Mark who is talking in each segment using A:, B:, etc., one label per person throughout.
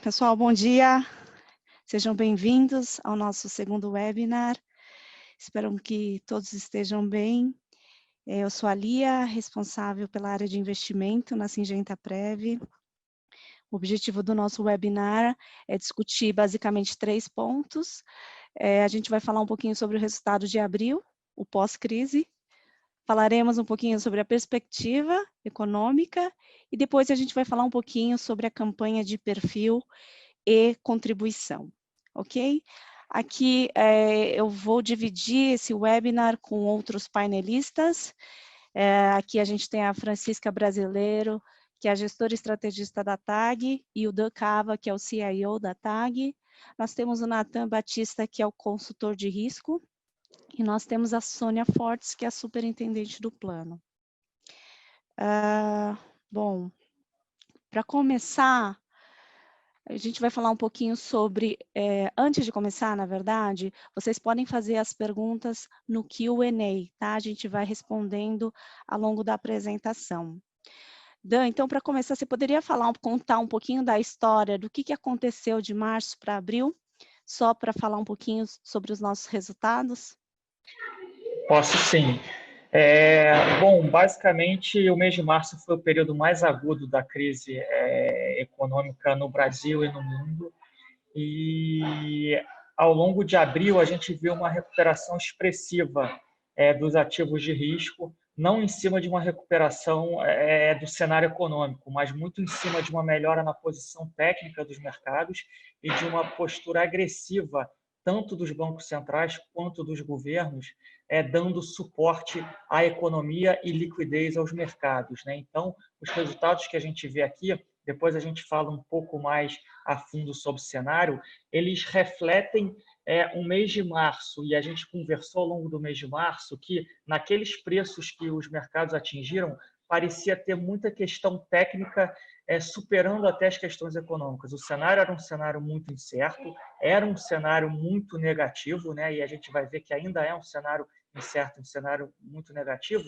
A: Pessoal, bom dia. Sejam bem-vindos ao nosso segundo webinar. Espero que todos estejam bem. Eu sou a Lia, responsável pela área de investimento na Syngenta Prev. O objetivo do nosso webinar é discutir basicamente 3 pontos. A gente vai falar um pouquinho sobre o resultado de abril, o pós-crise. Falaremos um pouquinho sobre a perspectiva econômica e depois a gente vai falar um pouquinho sobre a campanha de perfil e contribuição, ok? Aqui eu vou dividir esse webinar com outros painelistas. Aqui a gente tem a Francisca Brasileiro, que é a gestora estrategista da TAG, e o Dan Cava, que é o CIO da TAG. Nós temos o Nathan Batista, que é o consultor de risco, e nós temos a Sônia Fortes, que é a superintendente do plano. Bom, para começar, a gente vai falar um pouquinho sobre, antes de começar, na verdade, vocês podem fazer as perguntas no Q&A, tá? A gente vai respondendo ao longo da apresentação. Dan, então, para começar, você poderia contar um pouquinho da história do que aconteceu de março para abril, só para falar um pouquinho sobre os nossos resultados?
B: Posso sim. Bom, basicamente, o mês de março foi o período mais agudo da crise econômica no Brasil e no mundo. E, ao longo de abril, a gente viu uma recuperação expressiva dos ativos de risco, não em cima de uma recuperação do cenário econômico, mas muito em cima de uma melhora na posição técnica dos mercados e de uma postura agressiva, tanto dos bancos centrais quanto dos governos, dando suporte à economia e liquidez aos mercados, né? Então, os resultados que a gente vê aqui, depois a gente fala um pouco mais a fundo sobre o cenário, eles refletem um mês de março, e a gente conversou ao longo do mês de março que naqueles preços que os mercados atingiram, parecia ter muita questão técnica superando até as questões econômicas. O cenário era um cenário muito incerto, era um cenário muito negativo, né? E a gente vai ver que ainda é um cenário incerto, um cenário muito negativo,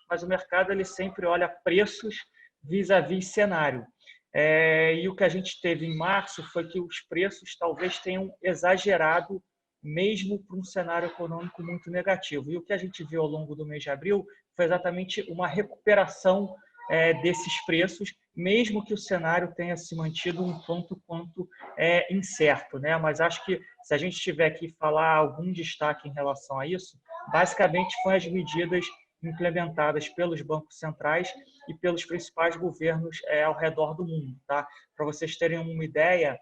B: mas o mercado ele sempre olha preços vis-à-vis cenário. E o que a gente teve em março foi que os preços talvez tenham exagerado mesmo para um cenário econômico muito negativo. E o que a gente viu ao longo do mês de abril foi exatamente uma recuperação desses preços, mesmo que o cenário tenha se mantido um tanto quanto incerto, né? Mas acho que se a gente tiver que falar algum destaque em relação a isso, basicamente foram as medidas implementadas pelos bancos centrais e pelos principais governos ao redor do mundo, tá? Para vocês terem uma ideia,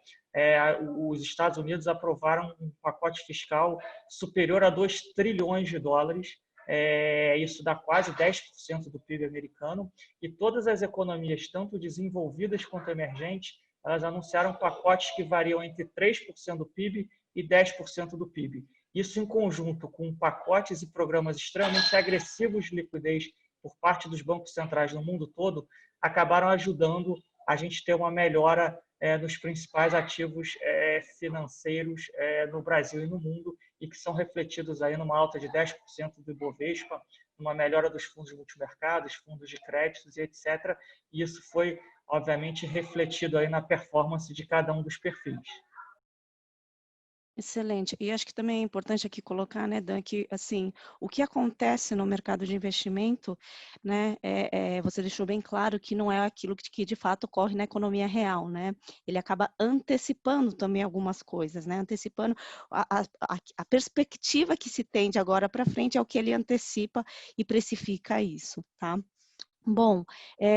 B: os Estados Unidos aprovaram um pacote fiscal superior a 2 trilhões de dólares, isso dá quase 10% do PIB americano, e todas as economias, tanto desenvolvidas quanto emergentes, elas anunciaram pacotes que variam entre 3% do PIB e 10% do PIB. Isso em conjunto com pacotes e programas extremamente agressivos de liquidez por parte dos bancos centrais no mundo todo, acabaram ajudando a gente ter uma melhora nos principais ativos financeiros no Brasil e no mundo, e que são refletidos aí numa alta de 10% do Ibovespa, numa melhora dos fundos multimercados, fundos de créditos e etc. E isso foi, obviamente, refletido aí na performance de cada um dos perfis.
A: Excelente. E acho que também é importante aqui colocar, né, Dan, que assim, o que acontece no mercado de investimento, né, você deixou bem claro que não é aquilo que de fato ocorre na economia real, né? Ele acaba antecipando também algumas coisas, né? Antecipando a perspectiva que se tem de agora para frente é o que ele antecipa e precifica isso, tá? Bom,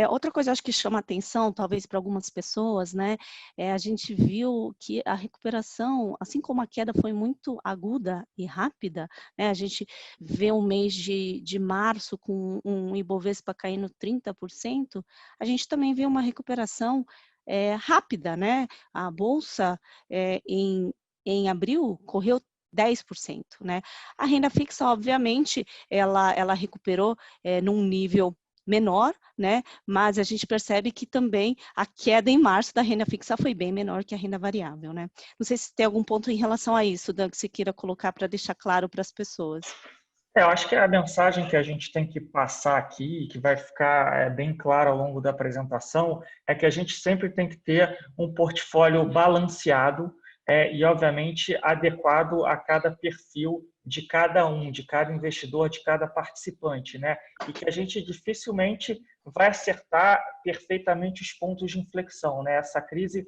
A: outra coisa acho que chama atenção, talvez para algumas pessoas, né, a gente viu que a recuperação, assim como a queda foi muito aguda e rápida, né, a gente vê um mês de março com um Ibovespa caindo 30%, a gente também vê uma recuperação rápida, né, a Bolsa em abril correu 10%, né, a renda fixa, obviamente, ela recuperou num nível menor, né? Mas a gente percebe que também a queda em março da renda fixa foi bem menor que a renda variável, né? Não sei se tem algum ponto em relação a isso, Dan, que você queira colocar para deixar claro para as pessoas.
B: Eu acho que a mensagem que a gente tem que passar aqui, que vai ficar bem clara ao longo da apresentação, é que a gente sempre tem que ter um portfólio balanceado e, obviamente, adequado a cada perfil de cada um, de cada investidor, de cada participante, né? E que a gente dificilmente vai acertar perfeitamente os pontos de inflexão, né? Essa crise,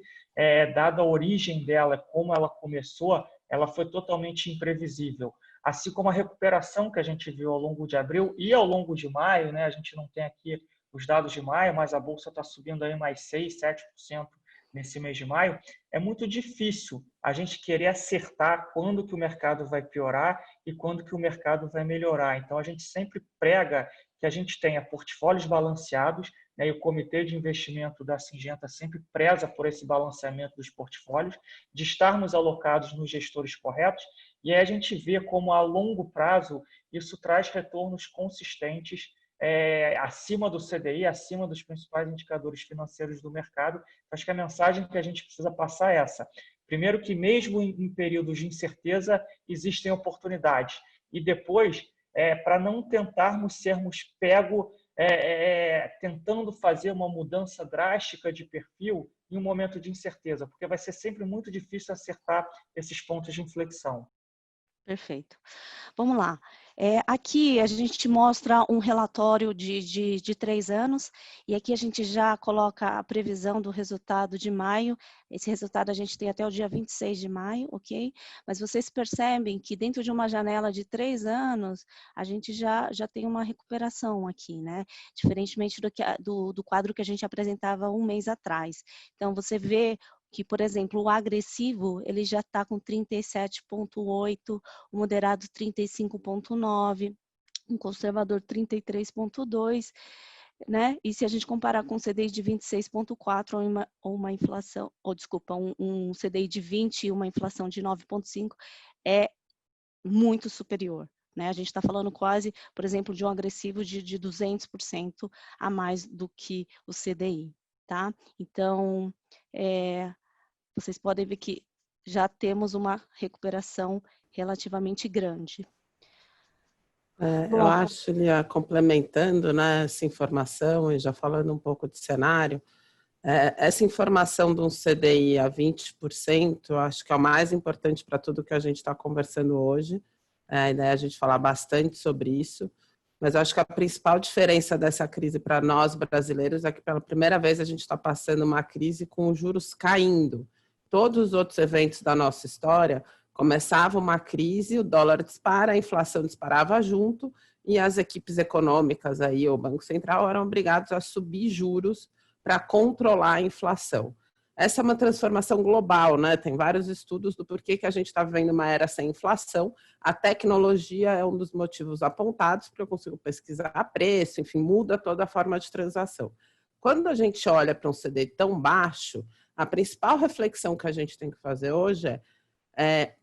B: dada a origem dela, como ela começou, ela foi totalmente imprevisível, assim como a recuperação que a gente viu ao longo de abril e ao longo de maio, né? A gente não tem aqui os dados de maio, mas a bolsa está subindo aí mais 6, 7% nesse mês de maio. É muito difícil a gente querer acertar quando que o mercado vai piorar e quando que o mercado vai melhorar. Então, a gente sempre prega que a gente tenha portfólios balanceados, né? E o comitê de investimento da Singenta sempre preza por esse balanceamento dos portfólios, de estarmos alocados nos gestores corretos. E aí a gente vê como a longo prazo isso traz retornos consistentes acima do CDI, acima dos principais indicadores financeiros do mercado. Acho que a mensagem que a gente precisa passar é essa. Primeiro, que mesmo em períodos de incerteza existem oportunidades. E depois, para não tentarmos sermos pego tentando fazer uma mudança drástica de perfil em um momento de incerteza, porque vai ser sempre muito difícil acertar esses pontos de inflexão.
A: Perfeito. Vamos lá. Aqui a gente mostra um relatório de 3 anos, e aqui a gente já coloca a previsão do resultado de maio. Esse resultado a gente tem até o dia 26 de maio, ok? Mas vocês percebem que dentro de uma janela de 3 anos, a gente já tem uma recuperação aqui, né? Diferentemente do quadro que a gente apresentava um mês atrás. Então, você vê que, por exemplo, o agressivo, ele já está com 37,8, o moderado 35,9, um conservador 33,2, né? E se a gente comparar com um CDI de 26,4 ou uma inflação, ou desculpa, um CDI de 20 e uma inflação de 9,5, é muito superior. Né? A gente está falando quase, por exemplo, de um agressivo de 200% a mais do que o CDI. Tá? Então, vocês podem ver que já temos uma recuperação relativamente grande.
C: Eu acho, Lia, complementando, né, essa informação e já falando um pouco de cenário, essa informação de um CDI a 20%, acho que é o mais importante para tudo que a gente está conversando hoje. A ideia é a gente falar bastante sobre isso, mas eu acho que a principal diferença dessa crise para nós brasileiros é que pela primeira vez a gente está passando uma crise com os juros caindo. Todos os outros eventos da nossa história começava uma crise, o dólar dispara, a inflação disparava junto e as equipes econômicas aí, o Banco Central, eram obrigados a subir juros para controlar a inflação. Essa é uma transformação global, né? Tem vários estudos do porquê que a gente está vivendo uma era sem inflação. A tecnologia é um dos motivos apontados, porque eu consigo pesquisar preço, enfim, muda toda a forma de transação. Quando a gente olha para um CDI tão baixo, a principal reflexão que a gente tem que fazer hoje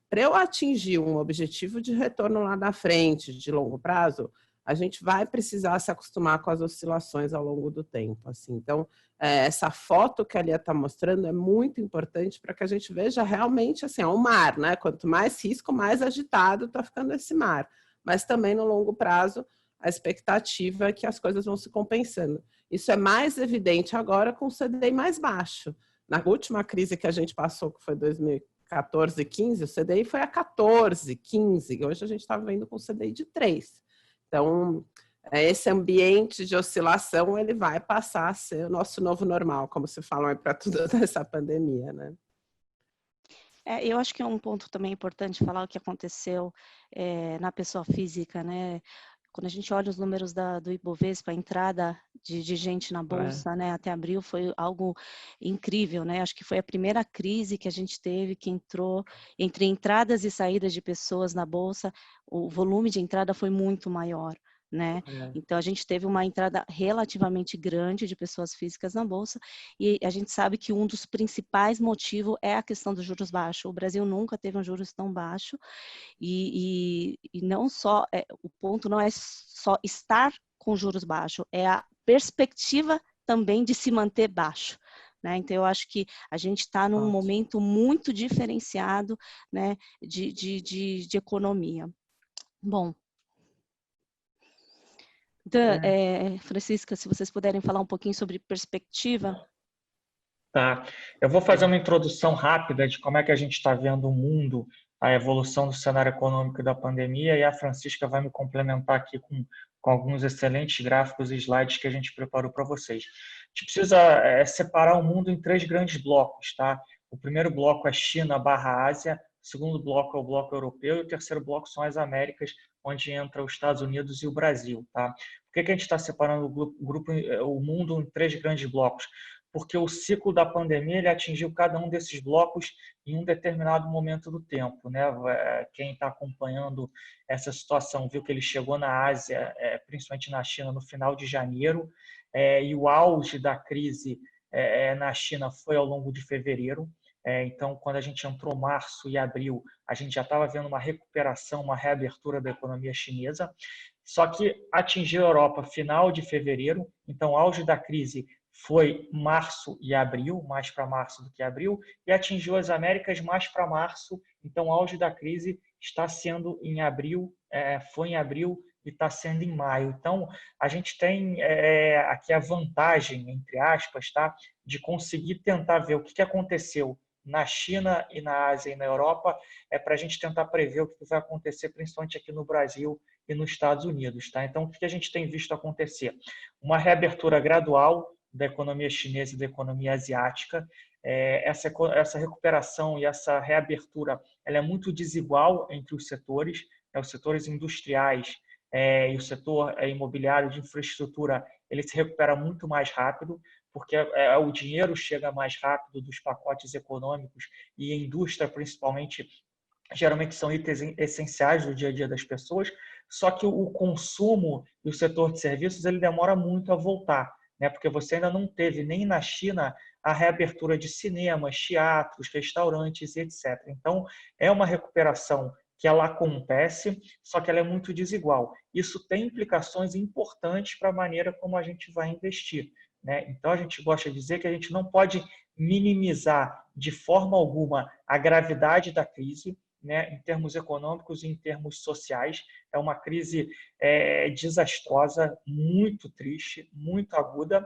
C: para eu atingir um objetivo de retorno lá na frente, de longo prazo, a gente vai precisar se acostumar com as oscilações ao longo do tempo. Assim. Então, essa foto que a Lia está mostrando é muito importante para que a gente veja realmente assim, o mar, né? Quanto mais risco, mais agitado está ficando esse mar. Mas também no longo prazo, a expectativa é que as coisas vão se compensando. Isso é mais evidente agora com o CDI mais baixo. Na última crise que a gente passou, que foi 2014, 15, o CDI foi a 14, 15. Hoje a gente está vendo com o CDI de 3. Então, esse ambiente de oscilação, ele vai passar a ser o nosso novo normal, como se fala para toda essa pandemia, né?
A: Eu acho que é um ponto também importante falar o que aconteceu na pessoa física, né? Quando a gente olha os números do Ibovespa, a entrada de gente na Bolsa, né, até abril foi algo incrível, né? Acho que foi a primeira crise que a gente teve, que entrou entre entradas e saídas de pessoas na Bolsa, o volume de entrada foi muito maior. Né? Então, a gente teve uma entrada relativamente grande de pessoas físicas na Bolsa e a gente sabe que um dos principais motivos é a questão dos juros baixos. O Brasil nunca teve um juros tão baixo e não só, o ponto não é só estar com juros baixos, é a perspectiva também de se manter baixo. Né? Então, eu acho que a gente está num momento muito diferenciado, né, de economia. Bom, Dan, Francisca, se vocês puderem falar um pouquinho sobre perspectiva.
B: Tá. Eu vou fazer uma introdução rápida de como é que a gente está vendo o mundo, a evolução do cenário econômico da pandemia, e a Francisca vai me complementar aqui com alguns excelentes gráficos e slides que a gente preparou para vocês. A gente precisa separar o mundo em 3 grandes blocos, tá? O primeiro bloco é China/Ásia, o segundo bloco é o bloco europeu e o terceiro bloco são as Américas, onde entra os Estados Unidos e o Brasil, tá? Por que a gente está separando o mundo em 3 grandes blocos? Porque o ciclo da pandemia ele atingiu cada um desses blocos em um determinado momento do tempo, né? Quem está acompanhando essa situação viu que ele chegou na Ásia, principalmente na China, no final de janeiro, e o auge da crise na China foi ao longo de fevereiro. Então, quando a gente entrou março e abril, a gente já estava vendo uma recuperação, uma reabertura da economia chinesa. Só que atingiu a Europa final de fevereiro, então o auge da crise foi março e abril, mais para março do que abril, e atingiu as Américas mais para março, então o auge da crise está sendo em abril, foi em abril e está sendo em maio. Então, a gente tem aqui a vantagem, entre aspas, tá, de conseguir tentar ver o que aconteceu na China e na Ásia e na Europa, para a gente tentar prever o que vai acontecer, principalmente aqui no Brasil e nos Estados Unidos. Tá? Então, o que a gente tem visto acontecer? Uma reabertura gradual da economia chinesa e da economia asiática. Essa recuperação e essa reabertura ela é muito desigual entre os setores industriais e o setor imobiliário de infraestrutura, ele se recupera muito mais rápido, porque o dinheiro chega mais rápido dos pacotes econômicos e a indústria, principalmente, geralmente são itens essenciais do dia a dia das pessoas, só que o consumo e o setor de serviços ele demora muito a voltar, né? Porque você ainda não teve nem na China a reabertura de cinemas, teatros, restaurantes, etc. Então, é uma recuperação que ela acontece, só que ela é muito desigual. Isso tem implicações importantes para a maneira como a gente vai investir, né? Então, a gente gosta de dizer que a gente não pode minimizar de forma alguma a gravidade da crise, né, em termos econômicos e em termos sociais. É uma crise desastrosa, muito triste, muito aguda,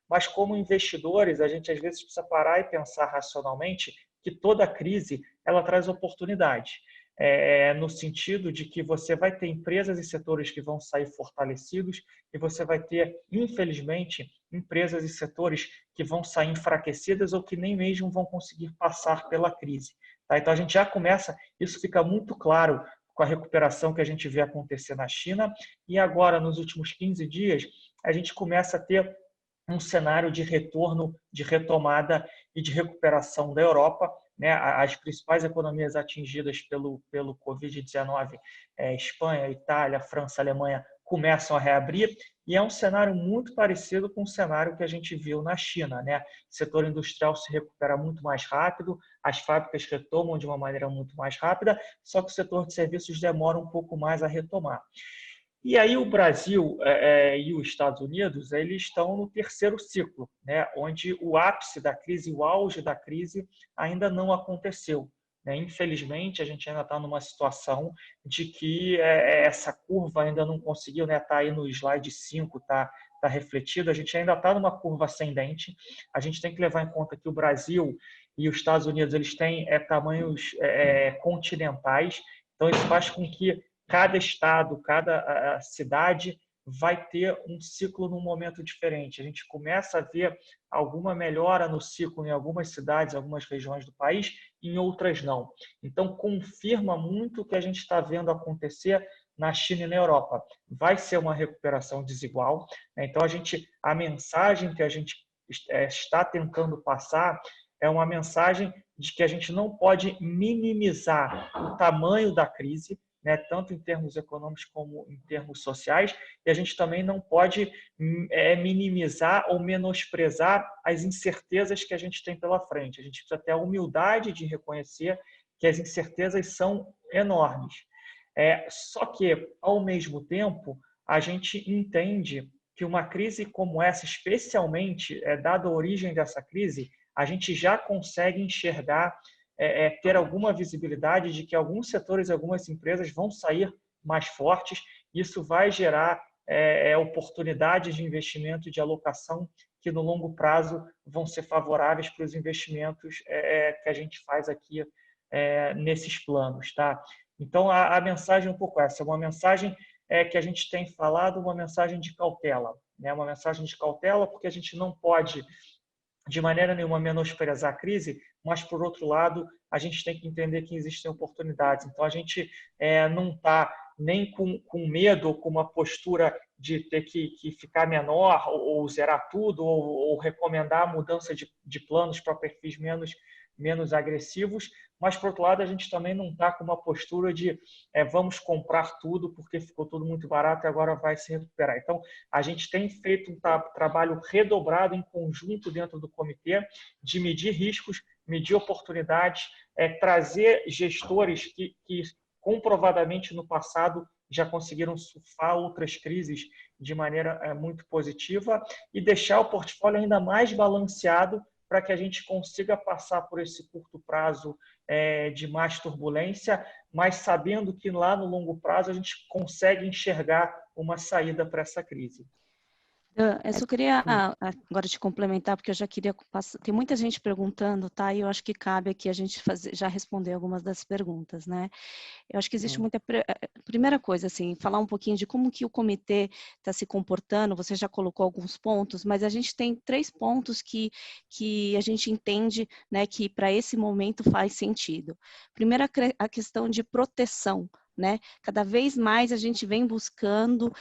B: mas como investidores, a gente às vezes precisa parar e pensar racionalmente que toda crise ela traz oportunidade. No sentido de que você vai ter empresas e setores que vão sair fortalecidos e você vai ter, infelizmente, empresas e setores que vão sair enfraquecidas ou que nem mesmo vão conseguir passar pela crise. Tá? Então, a gente já começa, isso fica muito claro com a recuperação que a gente vê acontecer na China e agora, nos últimos 15 dias, a gente começa a ter um cenário de retorno, de retomada e de recuperação da Europa, né? As principais economias atingidas pelo Covid-19, Espanha, Itália, França, Alemanha, começam a reabrir e é um cenário muito parecido com o cenário que a gente viu na China, né? O setor industrial se recupera muito mais rápido, as fábricas retomam de uma maneira muito mais rápida, só que o setor de serviços demora um pouco mais a retomar. E aí o Brasil e os Estados Unidos eles estão no terceiro ciclo, né, onde o ápice da crise, o auge da crise ainda não aconteceu. Né? Infelizmente, a gente ainda está numa situação de que essa curva ainda não conseguiu, né, tá aí no slide 5, tá refletido, a gente ainda está numa curva ascendente. A gente tem que levar em conta que o Brasil e os Estados Unidos eles têm tamanhos continentais, então isso faz com que cada estado, cada cidade vai ter um ciclo num momento diferente. A gente começa a ver alguma melhora no ciclo em algumas cidades, algumas regiões do país, em outras não. Então, confirma muito o que a gente está vendo acontecer na China e na Europa. Vai ser uma recuperação desigual. Né? Então, a mensagem que a gente está tentando passar é uma mensagem de que a gente não pode minimizar o tamanho da crise, né, tanto em termos econômicos como em termos sociais, e a gente também não pode minimizar ou menosprezar as incertezas que a gente tem pela frente. A gente precisa ter a humildade de reconhecer que as incertezas são enormes. Só que, ao mesmo tempo, a gente entende que uma crise como essa, especialmente dada a origem dessa crise, a gente já consegue enxergar ter alguma visibilidade de que alguns setores e algumas empresas vão sair mais fortes. Isso vai gerar oportunidades de investimento e de alocação que no longo prazo vão ser favoráveis para os investimentos que a gente faz aqui nesses planos, tá? Então, a mensagem é um pouco essa, uma mensagem que a gente tem falado, uma mensagem de cautela, né? Uma mensagem de cautela porque a gente não pode, de maneira nenhuma, menosprezar a crise, mas, por outro lado, a gente tem que entender que existem oportunidades. Então, a gente não está nem com medo ou com uma postura de ter que ficar menor ou zerar tudo ou recomendar a mudança de planos para perfis menos agressivos, mas, por outro lado, a gente também não está com uma postura de vamos comprar tudo porque ficou tudo muito barato e agora vai se recuperar. Então, a gente tem feito um trabalho redobrado em conjunto dentro do comitê de medir riscos, medir oportunidades, trazer gestores que comprovadamente no passado já conseguiram surfar outras crises de maneira muito positiva e deixar o portfólio ainda mais balanceado para que a gente consiga passar por esse curto prazo de mais turbulência, mas sabendo que lá no longo prazo a gente consegue enxergar uma saída para essa crise.
A: Eu só queria agora te complementar, porque eu já queria passar. Tem muita gente perguntando, tá? E eu acho que cabe aqui a gente já responder algumas das perguntas, né? Eu acho que existe muita. Primeira coisa, assim, falar um pouquinho de como que o comitê está se comportando. Você já colocou alguns pontos, mas a gente tem 3 pontos que a gente entende, né, que para esse momento faz sentido. Primeiro, a questão de proteção, né? Cada vez mais a gente vem buscando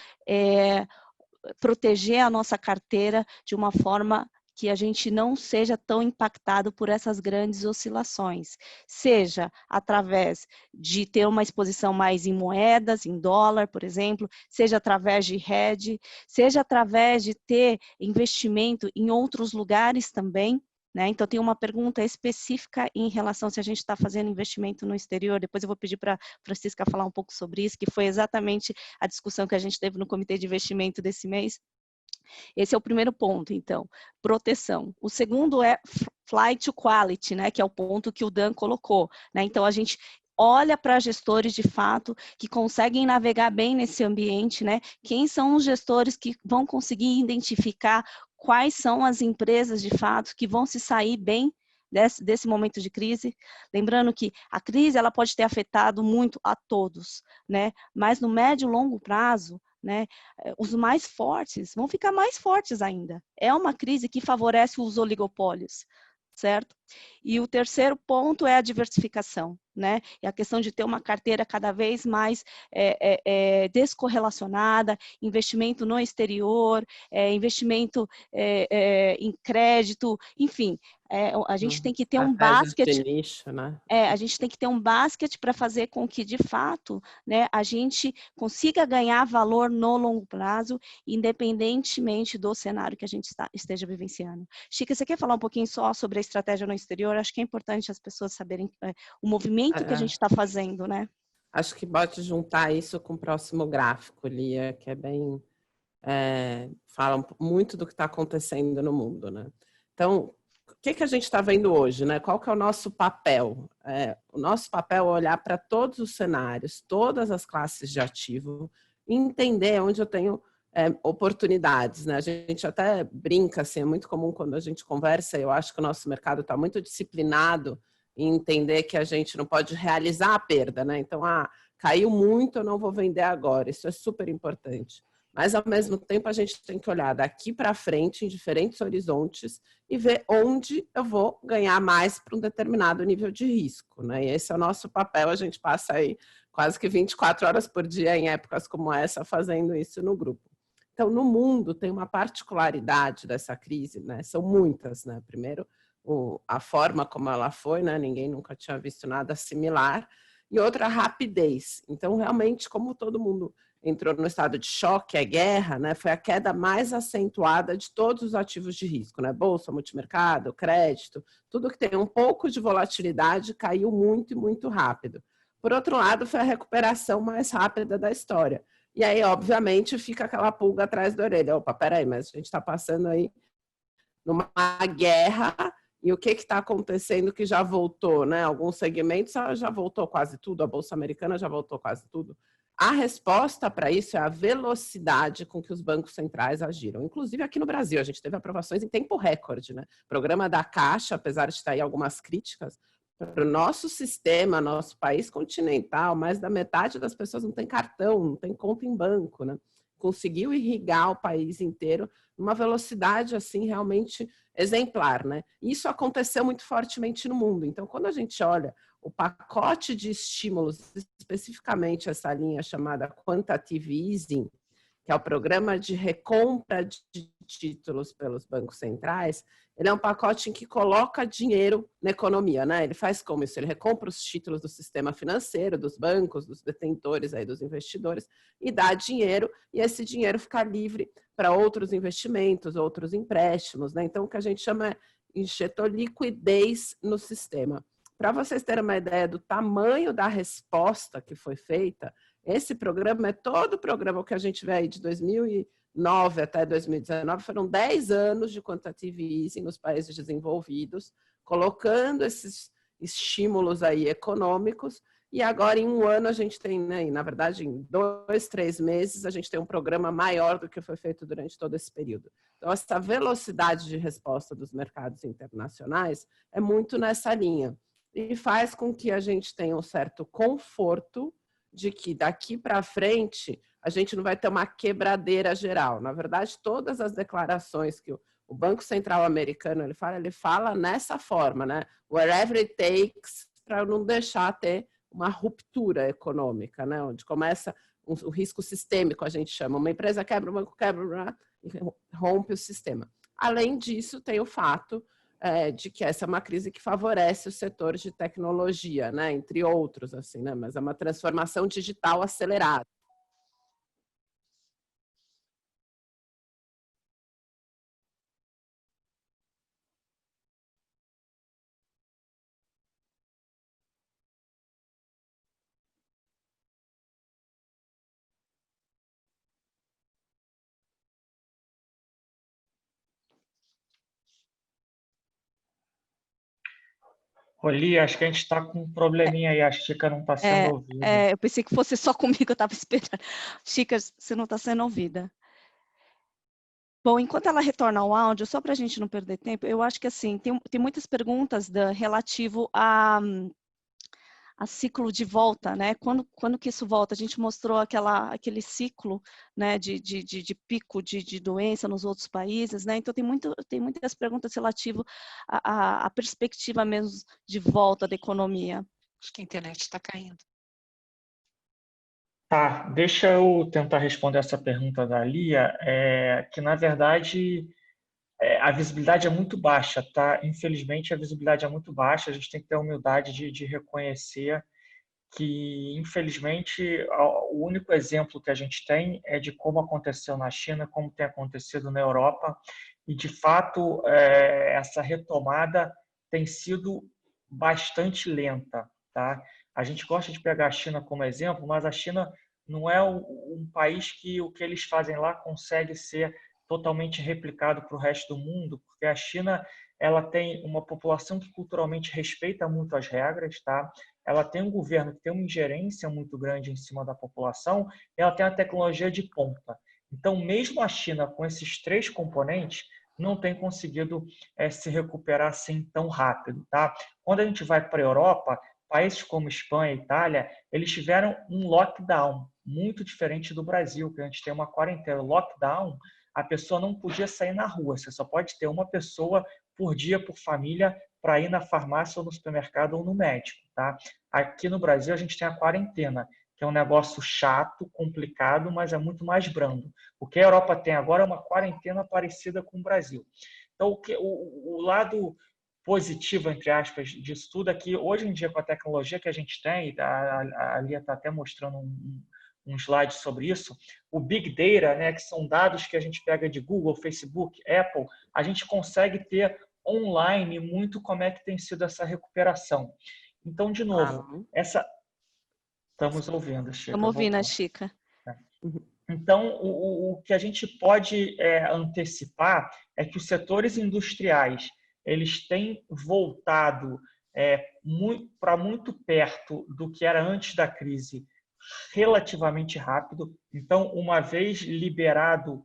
A: proteger a nossa carteira de uma forma que a gente não seja tão impactado por essas grandes oscilações, seja através de ter uma exposição mais em moedas, em dólar, por exemplo, seja através de hedge, seja através de ter investimento em outros lugares também, né? Então, tem uma pergunta específica em relação se a gente está fazendo investimento no exterior. Depois eu vou pedir para a Francisca falar um pouco sobre isso, que foi exatamente a discussão que a gente teve no comitê de investimento desse mês. Esse é o primeiro ponto, então, proteção. O segundo é flight to quality, né, que é o ponto que o Dan colocou, né? Então, a gente olha para gestores de fato que conseguem navegar bem nesse ambiente, né? Quem são os gestores que vão conseguir identificar quais são as empresas de fato que vão se sair bem desse momento de crise? Lembrando que a crise ela pode ter afetado muito a todos, né? Mas no médio e longo prazo, né, os mais fortes vão ficar mais fortes ainda. É uma crise que favorece os oligopólios, certo? E o terceiro ponto é a diversificação, né? E a questão de ter uma carteira cada vez mais descorrelacionada, investimento no exterior, investimento em crédito, enfim, a gente tem que ter um basket.
C: De nicho, né?
A: A gente tem que ter um basket para fazer com que, de fato, né, a gente consiga ganhar valor no longo prazo, independentemente do cenário que a gente esteja vivenciando. Chica, você quer falar um pouquinho só sobre a estratégia no exterior? Acho que é importante as pessoas saberem o movimento que a gente está fazendo, né?
C: Acho que pode juntar isso com o próximo gráfico, Lia, que é bem... fala muito do que está acontecendo no mundo, né? Então, o que a gente está vendo hoje, né? Qual que é o nosso papel? O nosso papel é olhar para todos os cenários, todas as classes de ativo, e entender onde eu tenho oportunidades, né? A gente até brinca, assim, é muito comum quando a gente conversa, eu acho que o nosso mercado está muito disciplinado em entender que a gente não pode realizar a perda, né? Então, caiu muito, eu não vou vender agora, isso é super importante. Mas, ao mesmo tempo, a gente tem que olhar daqui para frente, em diferentes horizontes, e ver onde eu vou ganhar mais para um determinado nível de risco, né? E esse é o nosso papel, a gente passa aí quase que 24 horas por dia em épocas como essa, fazendo isso no grupo. Então, no mundo, tem uma particularidade dessa crise, né? São muitas, né? Primeiro, a forma como ela foi, né? Ninguém nunca tinha visto nada similar. E outra, a rapidez. Então, realmente, como todo mundo entrou no estado de choque, a guerra, né, foi a queda mais acentuada de todos os ativos de risco, né? Bolsa, multimercado, crédito, tudo que tem um pouco de volatilidade caiu muito e muito rápido. Por outro lado, foi a recuperação mais rápida da história. E aí, obviamente, fica aquela pulga atrás da orelha. Opa, peraí, mas a gente está passando aí numa guerra e o que está acontecendo que já voltou, né? Alguns segmentos já voltou quase tudo, a Bolsa Americana já voltou quase tudo. A resposta para isso é a velocidade com que os bancos centrais agiram. Inclusive aqui no Brasil, a gente teve aprovações em tempo recorde, né? O programa da Caixa, apesar de estar aí algumas críticas, para o nosso sistema, nosso país continental, mais da metade das pessoas não tem cartão, não tem conta em banco, né? Conseguiu irrigar o país inteiro numa velocidade assim realmente exemplar, né? Isso aconteceu muito fortemente no mundo. Então, quando a gente olha o pacote de estímulos, especificamente essa linha chamada Quantitative Easing, que é o programa de recompra de títulos pelos bancos centrais, ele é um pacote em que coloca dinheiro na economia, né? Ele faz como isso? Ele recompra os títulos do sistema financeiro, dos bancos, dos detentores, aí, dos investidores, e dá dinheiro, e esse dinheiro fica livre para outros investimentos, outros empréstimos, né? Então, o que a gente chama injetou liquidez no sistema. Para vocês terem uma ideia do tamanho da resposta que foi feita, esse programa é todo o programa que a gente vê aí de 2009 até 2019, foram 10 anos de quantitative easing nos países desenvolvidos, colocando esses estímulos aí econômicos, e agora em um ano a gente tem, né, na verdade em 2, 3 meses, a gente tem um programa maior do que foi feito durante todo esse período. Então essa velocidade de resposta dos mercados internacionais é muito nessa linha, e faz com que a gente tenha um certo conforto de que daqui para frente a gente não vai ter uma quebradeira geral. Na verdade, todas as declarações que o Banco Central americano ele fala nessa forma, né? Wherever it takes, para não deixar ter uma ruptura econômica, né? Onde começa o risco sistêmico, a gente chama. Uma empresa quebra, o banco quebra e rompe o sistema. Além disso, tem o fato de que essa é uma crise que favorece o setor de tecnologia, né, entre outros, assim, né, mas é uma transformação digital acelerada.
B: Roli, acho que a gente está com um probleminha aí, a Chica não está sendo ouvida.
A: Eu pensei que fosse só comigo, eu estava esperando. Chica, você não está sendo ouvida. Bom, enquanto ela retorna ao áudio, só para a gente não perder tempo, eu acho que assim, tem muitas perguntas relativo a ciclo de volta, né? Quando que isso volta? A gente mostrou aquele ciclo, né, de pico de doença nos outros países, né? Então tem muitas perguntas relativas à perspectiva mesmo de volta da economia.
D: Acho que a internet está caindo.
B: Tá, deixa eu tentar responder essa pergunta da Lia, que na verdade a visibilidade é muito baixa, tá? Infelizmente a visibilidade é muito baixa, a gente tem que ter a humildade de reconhecer que, infelizmente, o único exemplo que a gente tem é de como aconteceu na China, como tem acontecido na Europa, e, de fato, essa retomada tem sido bastante lenta, tá? A gente gosta de pegar a China como exemplo, mas a China não é um país que o que eles fazem lá consegue ser totalmente replicado para o resto do mundo, porque a China ela tem uma população que culturalmente respeita muito as regras, tá? Ela tem um governo que tem uma ingerência muito grande em cima da população, e ela tem a tecnologia de ponta. Então, mesmo a China, com esses 3 componentes, não tem conseguido se recuperar assim tão rápido. Tá? Quando a gente vai para a Europa, países como Espanha e Itália, eles tiveram um lockdown muito diferente do Brasil, que a gente tem uma quarentena. O lockdown, a pessoa não podia sair na rua, você só pode ter uma pessoa por dia, por família, para ir na farmácia ou no supermercado ou no médico. Tá? Aqui no Brasil, a gente tem a quarentena, que é um negócio chato, complicado, mas é muito mais brando. O que a Europa tem agora é uma quarentena parecida com o Brasil. Então, o lado positivo, entre aspas, disso tudo é que, hoje em dia, com a tecnologia que a gente tem, a Lia está até mostrando um slide sobre isso, o Big Data, né, que são dados que a gente pega de Google, Facebook, Apple, a gente consegue ter online muito como é que tem sido essa recuperação. Então, de novo, estamos ouvindo, Chica.
A: Estamos ouvindo a Chica.
B: Então, o que a gente pode antecipar é que os setores industriais eles têm voltado para muito perto do que era antes da crise relativamente rápido. Então, uma vez liberado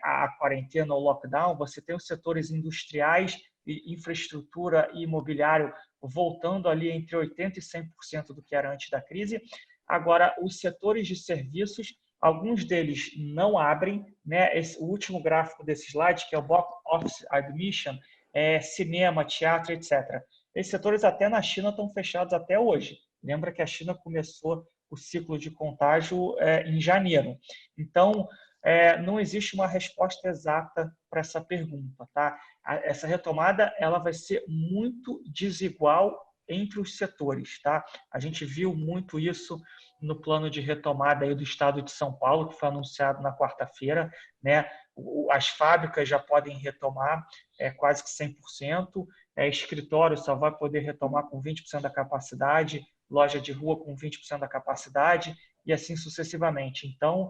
B: a quarentena ou lockdown, você tem os setores industriais, infraestrutura e imobiliário voltando ali entre 80% e 100% do que era antes da crise. Agora, os setores de serviços, alguns deles não abrem, né? O último gráfico desse slide, que é o Box Office Admission, cinema, teatro, etc. Esses setores até na China estão fechados até hoje. Lembra que a China começou o ciclo de contágio em janeiro. Então, não existe uma resposta exata para essa pergunta, tá? Essa retomada ela vai ser muito desigual entre os setores, tá? A gente viu muito isso no plano de retomada aí do estado de São Paulo, que foi anunciado na quarta-feira, né? As fábricas já podem retomar quase que 100%, escritório só vai poder retomar com 20% da capacidade, loja de rua com 20% da capacidade e assim sucessivamente. Então,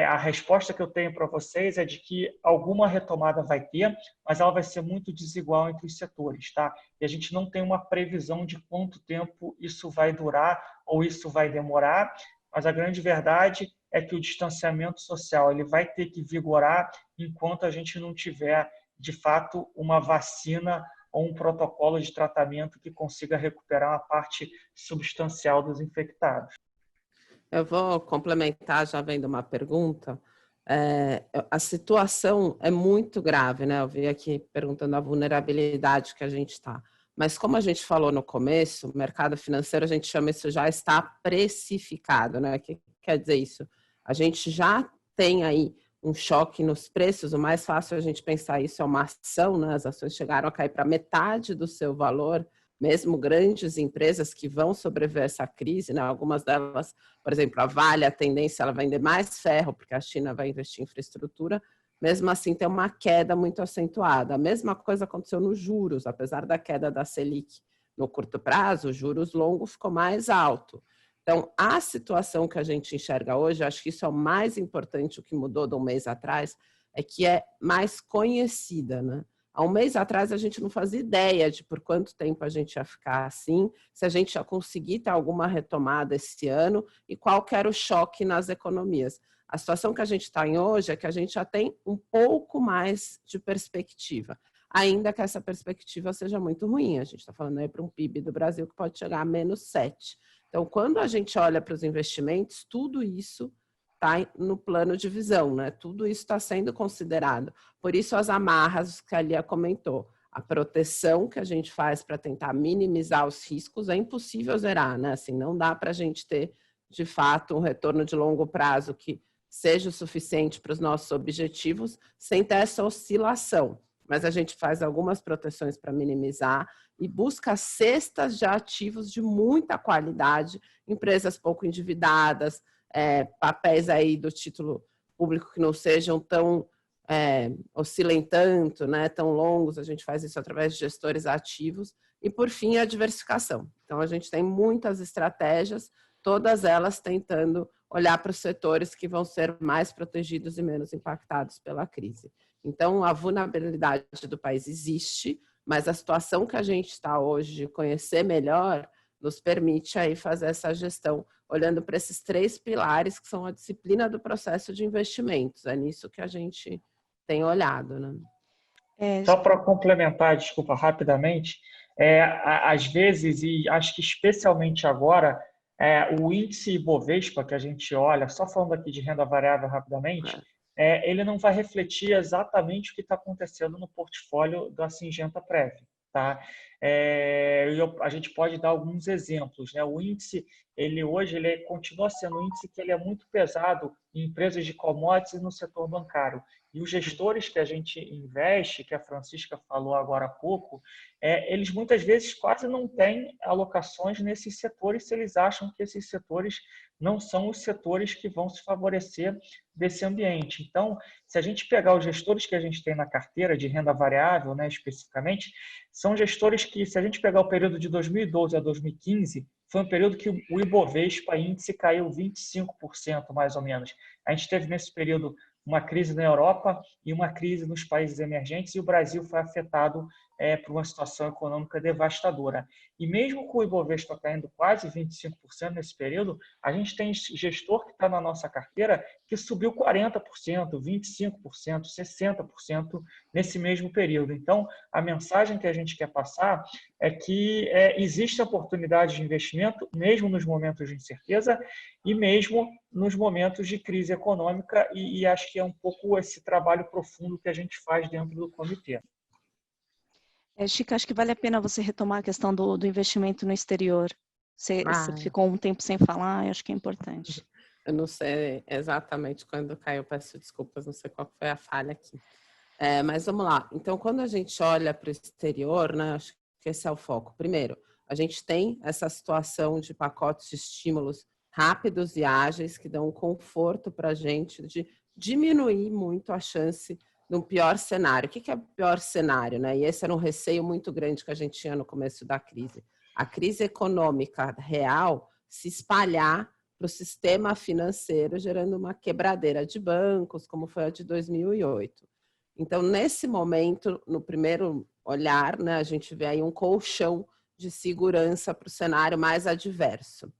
B: a resposta que eu tenho para vocês é de que alguma retomada vai ter, mas ela vai ser muito desigual entre os setores, tá? E a gente não tem uma previsão de quanto tempo isso vai durar ou isso vai demorar, mas a grande verdade é que o distanciamento social ele vai ter que vigorar enquanto a gente não tiver, de fato, uma vacina ou um protocolo de tratamento que consiga recuperar uma parte substancial dos infectados.
C: Eu vou complementar, já vendo uma pergunta. A situação é muito grave, né? Eu vi aqui perguntando a vulnerabilidade que a gente está. Mas como a gente falou no começo, o mercado financeiro, a gente chama isso já está precificado, né? O que quer dizer isso? A gente já tem aí um choque nos preços. O mais fácil a gente pensar isso é uma ação, né? As ações chegaram a cair para metade do seu valor, mesmo grandes empresas que vão sobreviver a essa crise, né? Algumas delas, por exemplo, a Vale, a tendência ela vai vender mais ferro, porque a China vai investir em infraestrutura, mesmo assim tem uma queda muito acentuada. A mesma coisa aconteceu nos juros, apesar da queda da Selic no curto prazo, os juros longos ficou mais alto. Então, a situação que a gente enxerga hoje, acho que isso é o mais importante, o que mudou de um mês atrás, é que é mais conhecida, né? Há um mês atrás, a gente não fazia ideia de por quanto tempo a gente ia ficar assim, se a gente ia conseguir ter alguma retomada esse ano e qual que era o choque nas economias. A situação que a gente está em hoje é que a gente já tem um pouco mais de perspectiva, ainda que essa perspectiva seja muito ruim. A gente está falando aí para um PIB do Brasil que pode chegar a -7. Então, quando a gente olha para os investimentos, tudo isso está no plano de visão, né? Tudo isso está sendo considerado. Por isso, as amarras que a Lia comentou, a proteção que a gente faz para tentar minimizar os riscos é impossível zerar, né? Assim, não dá para a gente ter, de fato, um retorno de longo prazo que seja o suficiente para os nossos objetivos sem ter essa oscilação. Mas a gente faz algumas proteções para minimizar e busca cestas de ativos de muita qualidade, empresas pouco endividadas, papéis aí do título público que não sejam tão oscilem tanto, né, tão longos. A gente faz isso através de gestores ativos. E, por fim, a diversificação. Então, a gente tem muitas estratégias, todas elas tentando olhar para os setores que vão ser mais protegidos e menos impactados pela crise. Então, a vulnerabilidade do país existe, mas a situação que a gente está hoje de conhecer melhor nos permite aí fazer essa gestão, olhando para esses 3 pilares que são a disciplina do processo de investimentos. É nisso que a gente tem olhado, né?
B: Só para complementar, desculpa, rapidamente, às vezes, e acho que especialmente agora, o índice Ibovespa que a gente olha, só falando aqui de renda variável rapidamente, ele não vai refletir exatamente o que está acontecendo no portfólio da Syngenta Prev, tá? A gente pode dar alguns exemplos, né? O índice, hoje continua sendo um índice que ele é muito pesado em empresas de commodities e no setor bancário. E os gestores que a gente investe, que a Francisca falou agora há pouco, eles muitas vezes quase não têm alocações nesses setores se eles acham que esses setores não são os setores que vão se favorecer desse ambiente. Então, se a gente pegar os gestores que a gente tem na carteira de renda variável, né, especificamente, são gestores que, se a gente pegar o período de 2012 a 2015, foi um período que o Ibovespa índice caiu 25%, mais ou menos. A gente teve nesse período uma crise na Europa e uma crise nos países emergentes, e o Brasil foi afetado para uma situação econômica devastadora. E mesmo com o Ibovespa caindo quase 25% nesse período, a gente tem gestor que está na nossa carteira que subiu 40%, 25%, 60% nesse mesmo período. Então, a mensagem que a gente quer passar é que existe oportunidade de investimento, mesmo nos momentos de incerteza e mesmo nos momentos de crise econômica, e acho que é um pouco esse trabalho profundo que a gente faz dentro do comitê.
A: Chica, acho que vale a pena você retomar a questão do investimento no exterior. Você ficou um tempo sem falar, eu acho que é importante.
C: Eu não sei exatamente quando caiu, peço desculpas, não sei qual foi a falha aqui. Mas vamos lá. Então, quando a gente olha para o exterior, né, acho que esse é o foco. Primeiro, a gente tem essa situação de pacotes de estímulos rápidos e ágeis que dão um conforto para a gente de diminuir muito a chance de um pior cenário. O que é o pior cenário, né? E esse era um receio muito grande que a gente tinha no começo da crise. A crise econômica real se espalhar para o sistema financeiro, gerando uma quebradeira de bancos, como foi a de 2008. Então, nesse momento, no primeiro olhar, né, a gente vê aí um colchão de segurança para o cenário mais adverso.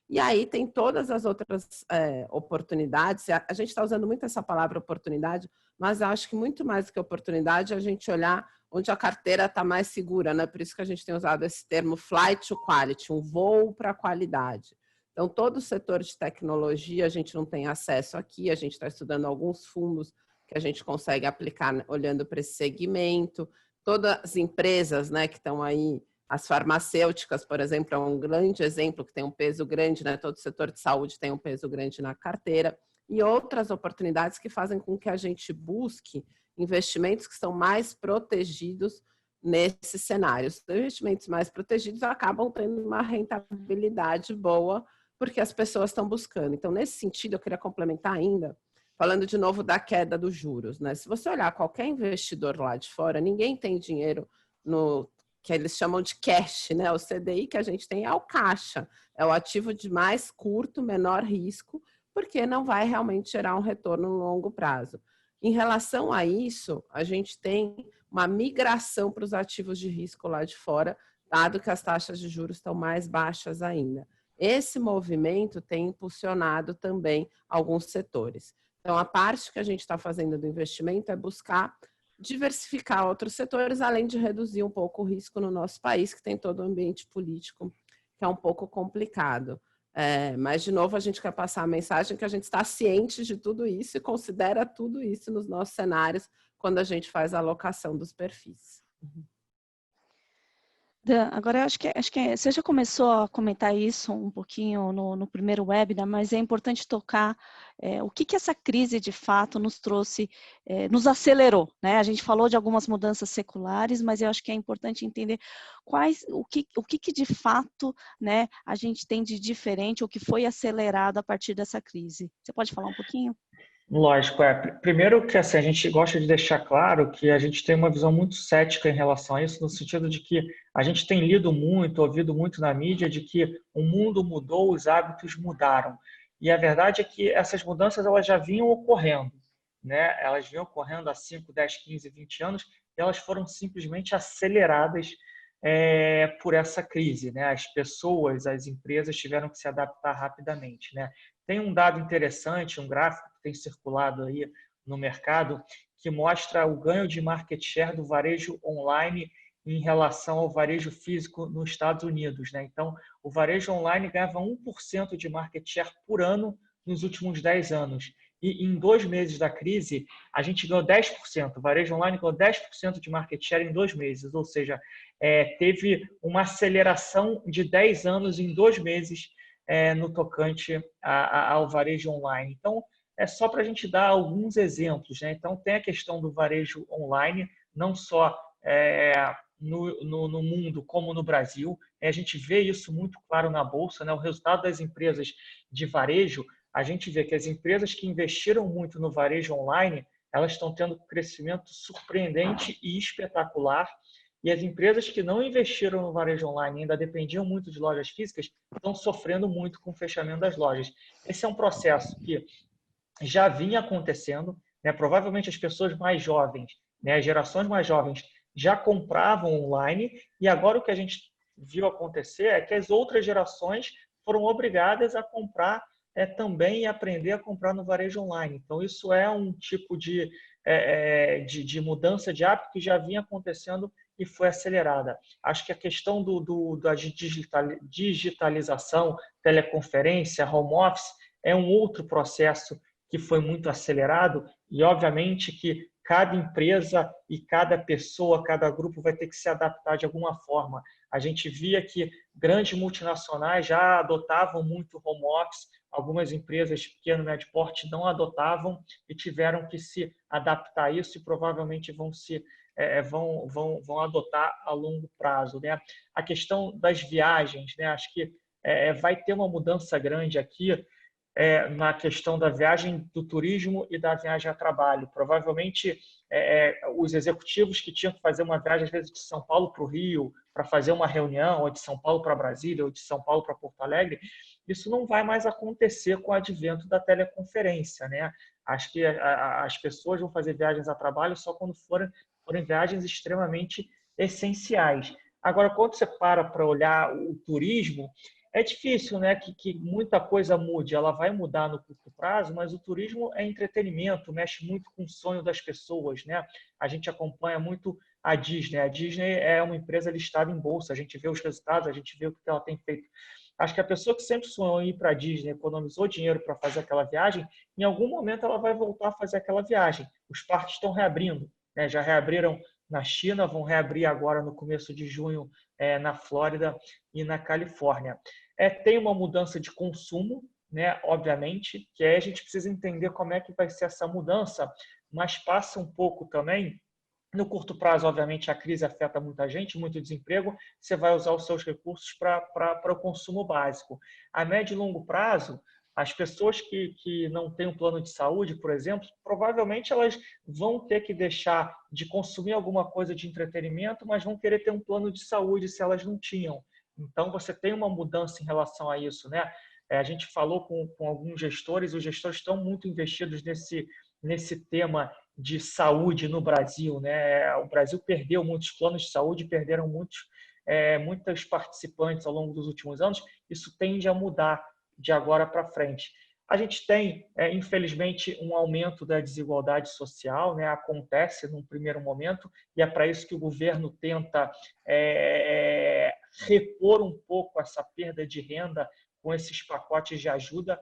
C: E aí tem todas as outras oportunidades. A gente está usando muito essa palavra oportunidade, mas acho que muito mais do que oportunidade é a gente olhar onde a carteira está mais segura, né? Por isso que a gente tem usado esse termo flight to quality, um voo para a qualidade. Então, todo o setor de tecnologia a gente não tem acesso aqui, a gente está estudando alguns fundos que a gente consegue aplicar olhando para esse segmento. Todas as empresas, né, que estão aí, as farmacêuticas, por exemplo, é um grande exemplo que tem um peso grande, né? Todo o setor de saúde tem um peso grande na carteira. E outras oportunidades que fazem com que a gente busque investimentos que são mais protegidos nesses cenários. Os investimentos mais protegidos acabam tendo uma rentabilidade boa, porque as pessoas estão buscando. Então, nesse sentido, eu queria complementar ainda, falando de novo da queda dos juros, né? Se você olhar qualquer investidor lá de fora, ninguém tem dinheiro no que eles chamam de cash, né? O CDI que a gente tem é o caixa, é o ativo de mais curto, menor risco, porque não vai realmente gerar um retorno no longo prazo. Em relação a isso, a gente tem uma migração para os ativos de risco lá de fora, dado que as taxas de juros estão mais baixas ainda. Esse movimento tem impulsionado também alguns setores. Então, a parte que a gente está fazendo do investimento é buscar diversificar outros setores, além de reduzir um pouco o risco no nosso país, que tem todo o ambiente político que é um pouco complicado. Mas, de novo, a gente quer passar a mensagem que a gente está ciente de tudo isso e considera tudo isso nos nossos cenários quando a gente faz a alocação dos perfis.
A: Dan, agora, acho que você já começou a comentar isso um pouquinho no primeiro webinar, mas é importante tocar o que essa crise, de fato, nos trouxe, nos acelerou, né? A gente falou de algumas mudanças seculares, mas eu acho que é importante entender o que de fato, né, a gente tem de diferente, ou que foi acelerado a partir dessa crise. Você pode falar um pouquinho?
B: Lógico, primeiro que assim, a gente gosta de deixar claro que a gente tem uma visão muito cética em relação a isso, no sentido de que a gente tem lido muito, ouvido muito na mídia de que o mundo mudou, os hábitos mudaram. E a verdade é que essas mudanças elas já vinham ocorrendo, né? Elas vinham ocorrendo há 5, 10, 15, 20 anos e elas foram simplesmente aceleradas por essa crise, né? As pessoas, as empresas tiveram que se adaptar rapidamente, né? Tem um dado interessante, um gráfico que tem circulado aí no mercado, que mostra o ganho de market share do varejo online em relação ao varejo físico nos Estados Unidos, né? Então, o varejo online ganhava 1% de market share por ano nos últimos 10 anos. E em 2 meses da crise, a gente ganhou 10%. O varejo online ganhou 10% de market share em 2 meses, ou seja, teve uma aceleração de 10 anos em 2 meses no tocante ao varejo online. Então, é só para a gente dar alguns exemplos, né? Então, tem a questão do varejo online, não só no mundo como no Brasil. A gente vê isso muito claro na Bolsa, né? O resultado das empresas de varejo, a gente vê que as empresas que investiram muito no varejo online, elas estão tendo um crescimento surpreendente e espetacular. E as empresas que não investiram no varejo online, ainda dependiam muito de lojas físicas, estão sofrendo muito com o fechamento das lojas. Esse é um processo que já vinha acontecendo, né? Provavelmente as pessoas mais jovens, né, as gerações mais jovens, já compravam online, e agora o que a gente viu acontecer é que as outras gerações foram obrigadas a comprar também e aprender a comprar no varejo online. Então, isso é um tipo de mudança de hábito que já vinha acontecendo e foi acelerada. Acho que a questão da digitalização, teleconferência, home office, é um outro processo que foi muito acelerado e, obviamente, que cada empresa e cada pessoa, cada grupo vai ter que se adaptar de alguma forma. A gente via que grandes multinacionais já adotavam muito home office, algumas empresas de pequeno e médio porte não adotavam e tiveram que se adaptar a isso e provavelmente vão adotar a longo prazo, né? A questão das viagens, né? Acho que vai ter uma mudança grande aqui na questão da viagem do turismo e da viagem a trabalho. Provavelmente, os executivos que tinham que fazer uma viagem, às vezes, de São Paulo para o Rio, para fazer uma reunião, ou de São Paulo para Brasília, ou de São Paulo para Porto Alegre, isso não vai mais acontecer com o advento da teleconferência, né? Acho que as pessoas vão fazer viagens a trabalho só quando forem viagens extremamente essenciais. Agora, quando você para olhar o turismo, é difícil, né, que muita coisa mude. Ela vai mudar no curto prazo, mas o turismo é entretenimento, mexe muito com o sonho das pessoas, né? A gente acompanha muito a Disney. A Disney é uma empresa listada em bolsa. A gente vê os resultados, a gente vê o que ela tem feito. Acho que a pessoa que sempre sonhou em ir para a Disney, economizou dinheiro para fazer aquela viagem, em algum momento ela vai voltar a fazer aquela viagem. Os parques estão reabrindo, né? Já reabriram na China, vão reabrir agora no começo de junho na Flórida e na Califórnia. Tem uma mudança de consumo, né? Obviamente, que aí a gente precisa entender como é que vai ser essa mudança, mas passa um pouco também. No curto prazo, obviamente, a crise afeta muita gente, muito desemprego, você vai usar os seus recursos para o consumo básico. A médio e longo prazo, as pessoas que não têm um plano de saúde, por exemplo, provavelmente elas vão ter que deixar de consumir alguma coisa de entretenimento, mas vão querer ter um plano de saúde se elas não tinham. Então, você tem uma mudança em relação a isso, né? A gente falou com alguns gestores, os gestores estão muito investidos nesse tema de saúde no Brasil, né? O Brasil perdeu muitos planos de saúde, perderam muitos participantes ao longo dos últimos anos. Isso tende a mudar de agora para frente. A gente tem, infelizmente, um aumento da desigualdade social, né? Acontece num primeiro momento, e é para isso que o governo tenta repor um pouco essa perda de renda com esses pacotes de ajuda,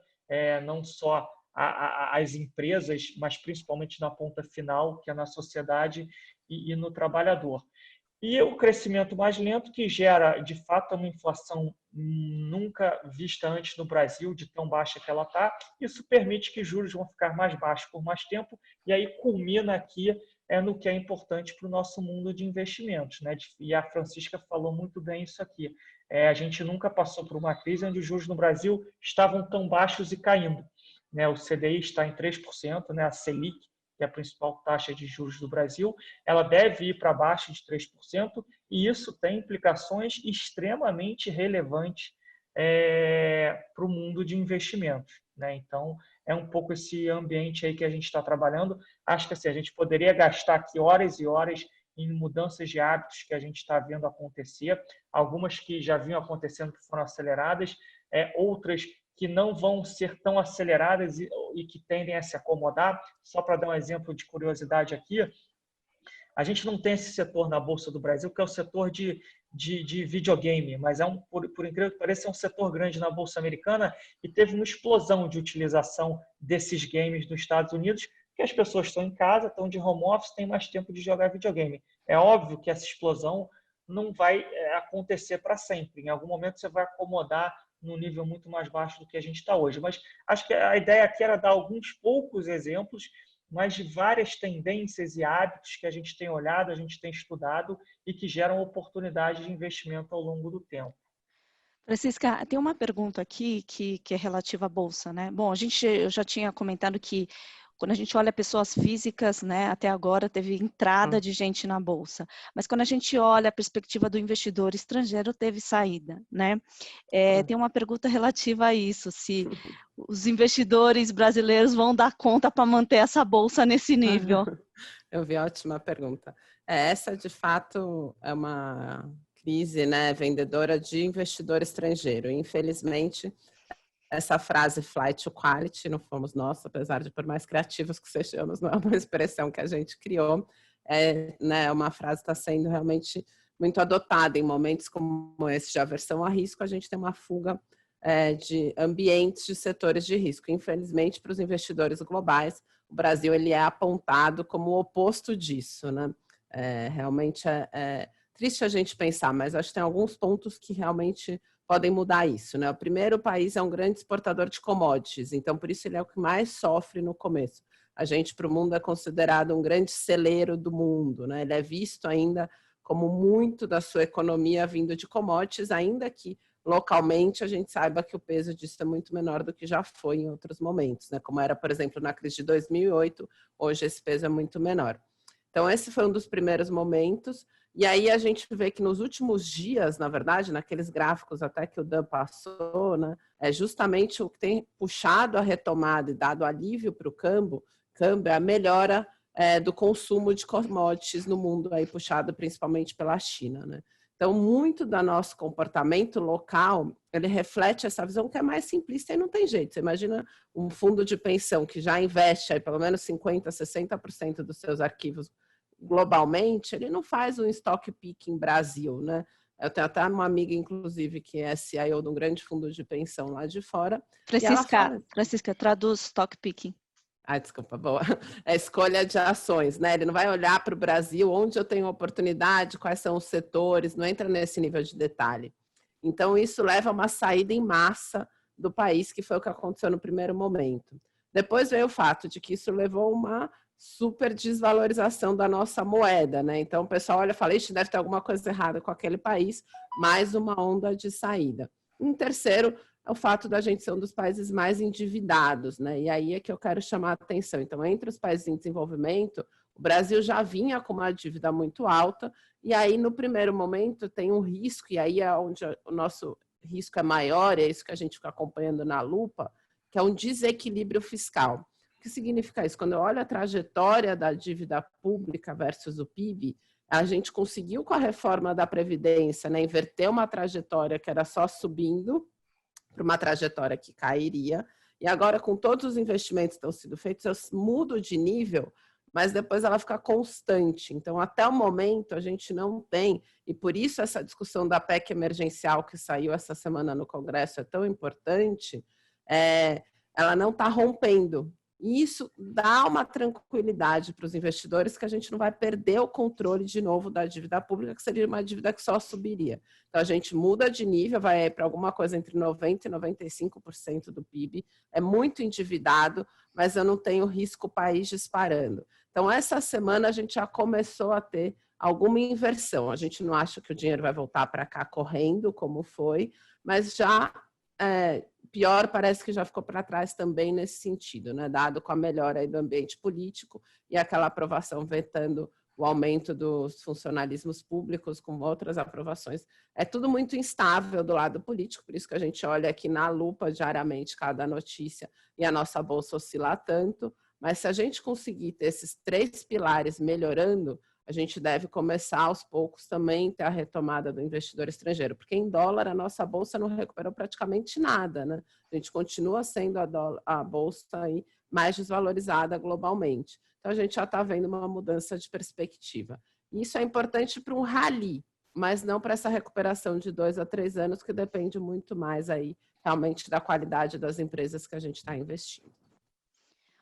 B: não só às empresas, mas principalmente na ponta final, que é na sociedade e no trabalhador. E o crescimento mais lento, que gera, de fato, uma inflação nunca vista antes no Brasil, de tão baixa que ela está. Isso permite que os juros vão ficar mais baixos por mais tempo, e aí culmina aqui no que é importante para o nosso mundo de investimentos, né? E a Francisca falou muito bem isso aqui. A gente nunca passou por uma crise onde os juros no Brasil estavam tão baixos e caindo, né? O CDI está em 3%, né? A Selic, que é a principal taxa de juros do Brasil, ela deve ir para baixo de 3%, e isso tem implicações extremamente relevantes para o mundo de investimentos, né? Então, é um pouco esse ambiente aí que a gente está trabalhando. Acho que assim, a gente poderia gastar aqui horas e horas em mudanças de hábitos que a gente está vendo acontecer, algumas que já vinham acontecendo que foram aceleradas, outras que não vão ser tão aceleradas e que tendem a se acomodar. Só para dar um exemplo de curiosidade aqui, a gente não tem esse setor na Bolsa do Brasil, que é o setor de videogame, mas por incrível que pareça, é um setor grande na Bolsa Americana, e teve uma explosão de utilização desses games nos Estados Unidos, porque as pessoas estão em casa, estão de home office, têm mais tempo de jogar videogame. É óbvio que essa explosão não vai acontecer para sempre. Em algum momento você vai acomodar num nível muito mais baixo do que a gente está hoje. Mas acho que a ideia aqui era dar alguns poucos exemplos, mas de várias tendências e hábitos que a gente tem olhado, a gente tem estudado e que geram oportunidades de investimento ao longo do tempo.
A: Francisca, tem uma pergunta aqui que é relativa à Bolsa, né? Bom, eu já tinha comentado que quando a gente olha pessoas físicas, né, até agora teve entrada de gente na Bolsa. Mas quando a gente olha a perspectiva do investidor estrangeiro, teve saída, né? Tem uma pergunta relativa a isso, se os investidores brasileiros vão dar conta para manter essa Bolsa nesse nível.
C: Eu vi, ótima pergunta. Essa, de fato, é uma crise, né, vendedora de investidor estrangeiro. Infelizmente, essa frase flight to quality, não fomos nós, apesar de por mais criativos que sejamos, não é uma expressão que a gente criou. Né, uma frase está sendo realmente muito adotada em momentos como esse de aversão a risco. A gente tem uma fuga de ambientes de setores de risco. Infelizmente, para os investidores globais, o Brasil ele é apontado como o oposto disso, né? Realmente é triste a gente pensar, mas acho que tem alguns pontos que realmente podem mudar isso, né? O primeiro, país é um grande exportador de commodities, então por isso ele é o que mais sofre no começo. A gente, para o mundo, é considerado um grande celeiro do mundo, né? Ele é visto ainda como muito da sua economia vindo de commodities, ainda que localmente a gente saiba que o peso disso é muito menor do que já foi em outros momentos, né? Como era, por exemplo, na crise de 2008, hoje esse peso é muito menor. Então, esse foi um dos primeiros momentos. E aí a gente vê que nos últimos dias, na verdade, naqueles gráficos até que o Dan passou, né, é justamente o que tem puxado a retomada e dado alívio para o câmbio, é a melhora do consumo de commodities no mundo, aí puxado principalmente pela China, né? Então, muito do nosso comportamento local, ele reflete essa visão que é mais simplista e não tem jeito. Você imagina um fundo de pensão que já investe aí pelo menos 50%, 60% dos seus arquivos globalmente, ele não faz um stock picking Brasil, né? Eu tenho até uma amiga, inclusive, que é CIO de um grande fundo de pensão lá de fora.
A: Francisca, traduz stock picking.
C: Desculpa, boa. É escolha de ações, né? Ele não vai olhar para o Brasil, onde eu tenho oportunidade, quais são os setores, não entra nesse nível de detalhe. Então, isso leva a uma saída em massa do país, que foi o que aconteceu no primeiro momento. Depois veio o fato de que isso levou a uma super desvalorização da nossa moeda, né? Então, o pessoal olha e fala, ixi, deve ter alguma coisa errada com aquele país, mais uma onda de saída. Em terceiro, é o fato da gente ser um dos países mais endividados, né? E aí é que eu quero chamar a atenção. Então, entre os países em desenvolvimento, o Brasil já vinha com uma dívida muito alta, e aí, no primeiro momento, tem um risco, e aí é onde o nosso risco é maior, é isso que a gente fica acompanhando na lupa, que é um desequilíbrio fiscal. O que significa isso? Quando eu olho a trajetória da dívida pública versus o PIB, a gente conseguiu, com a reforma da Previdência, né, inverter uma trajetória que era só subindo para uma trajetória que cairia. E agora, com todos os investimentos que estão sendo feitos, eu mudo de nível, mas depois ela fica constante. Então, até o momento, a gente não tem, e por isso essa discussão da PEC emergencial que saiu essa semana no Congresso é tão importante, ela não está rompendo. E isso dá uma tranquilidade para os investidores que a gente não vai perder o controle de novo da dívida pública, que seria uma dívida que só subiria. Então, a gente muda de nível, vai para alguma coisa entre 90% e 95% do PIB. É muito endividado, mas eu não tenho risco país disparando. Então, essa semana a gente já começou a ter alguma inversão. A gente não acha que o dinheiro vai voltar para cá correndo, como foi, mas já... pior, parece que já ficou para trás também nesse sentido, né? Dado com a melhora aí do ambiente político e aquela aprovação vetando o aumento dos funcionalismos públicos com outras aprovações. É tudo muito instável do lado político, por isso que a gente olha aqui na lupa diariamente cada notícia e a nossa bolsa oscila tanto, mas se a gente conseguir ter esses 3 pilares melhorando, a gente deve começar aos poucos também ter a retomada do investidor estrangeiro, porque em dólar a nossa bolsa não recuperou praticamente nada, né? A gente continua sendo a bolsa aí mais desvalorizada globalmente. Então a gente já está vendo uma mudança de perspectiva. Isso é importante para um rally, mas não para essa recuperação de 2 a 3 anos, que depende muito mais aí realmente da qualidade das empresas que a gente está investindo.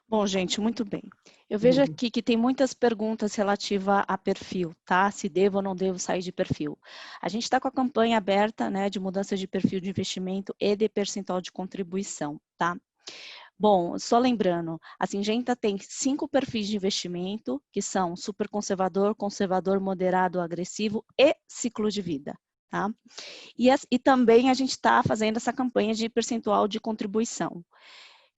A: Bom, gente, muito bem. Eu vejo aqui que tem muitas perguntas relativas a perfil, tá? Se devo ou não devo sair de perfil. A gente está com a campanha aberta, né, de mudança de perfil de investimento e de percentual de contribuição, tá? Bom, só lembrando, a Syngenta tem 5 perfis de investimento, que são super conservador, conservador, moderado, agressivo e ciclo de vida, tá? E também a gente está fazendo essa campanha de percentual de contribuição.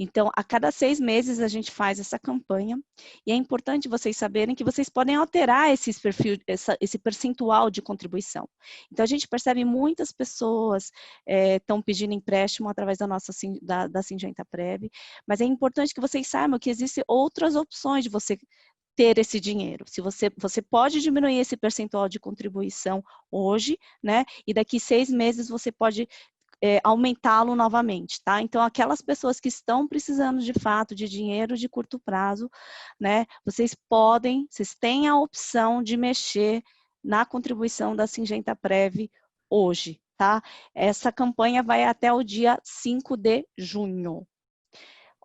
A: Então, a cada 6 meses a gente faz essa campanha e é importante vocês saberem que vocês podem alterar esse percentual de contribuição. Então, a gente percebe muitas pessoas estão pedindo empréstimo através da Syngenta Prev, mas é importante que vocês saibam que existem outras opções de você ter esse dinheiro. Se você pode diminuir esse percentual de contribuição hoje, né? E daqui 6 meses você pode aumentá-lo novamente, tá? Então, aquelas pessoas que estão precisando de fato de dinheiro de curto prazo, né? Vocês têm a opção de mexer na contribuição da Syngenta Prev hoje, tá? Essa campanha vai até o dia 5 de junho.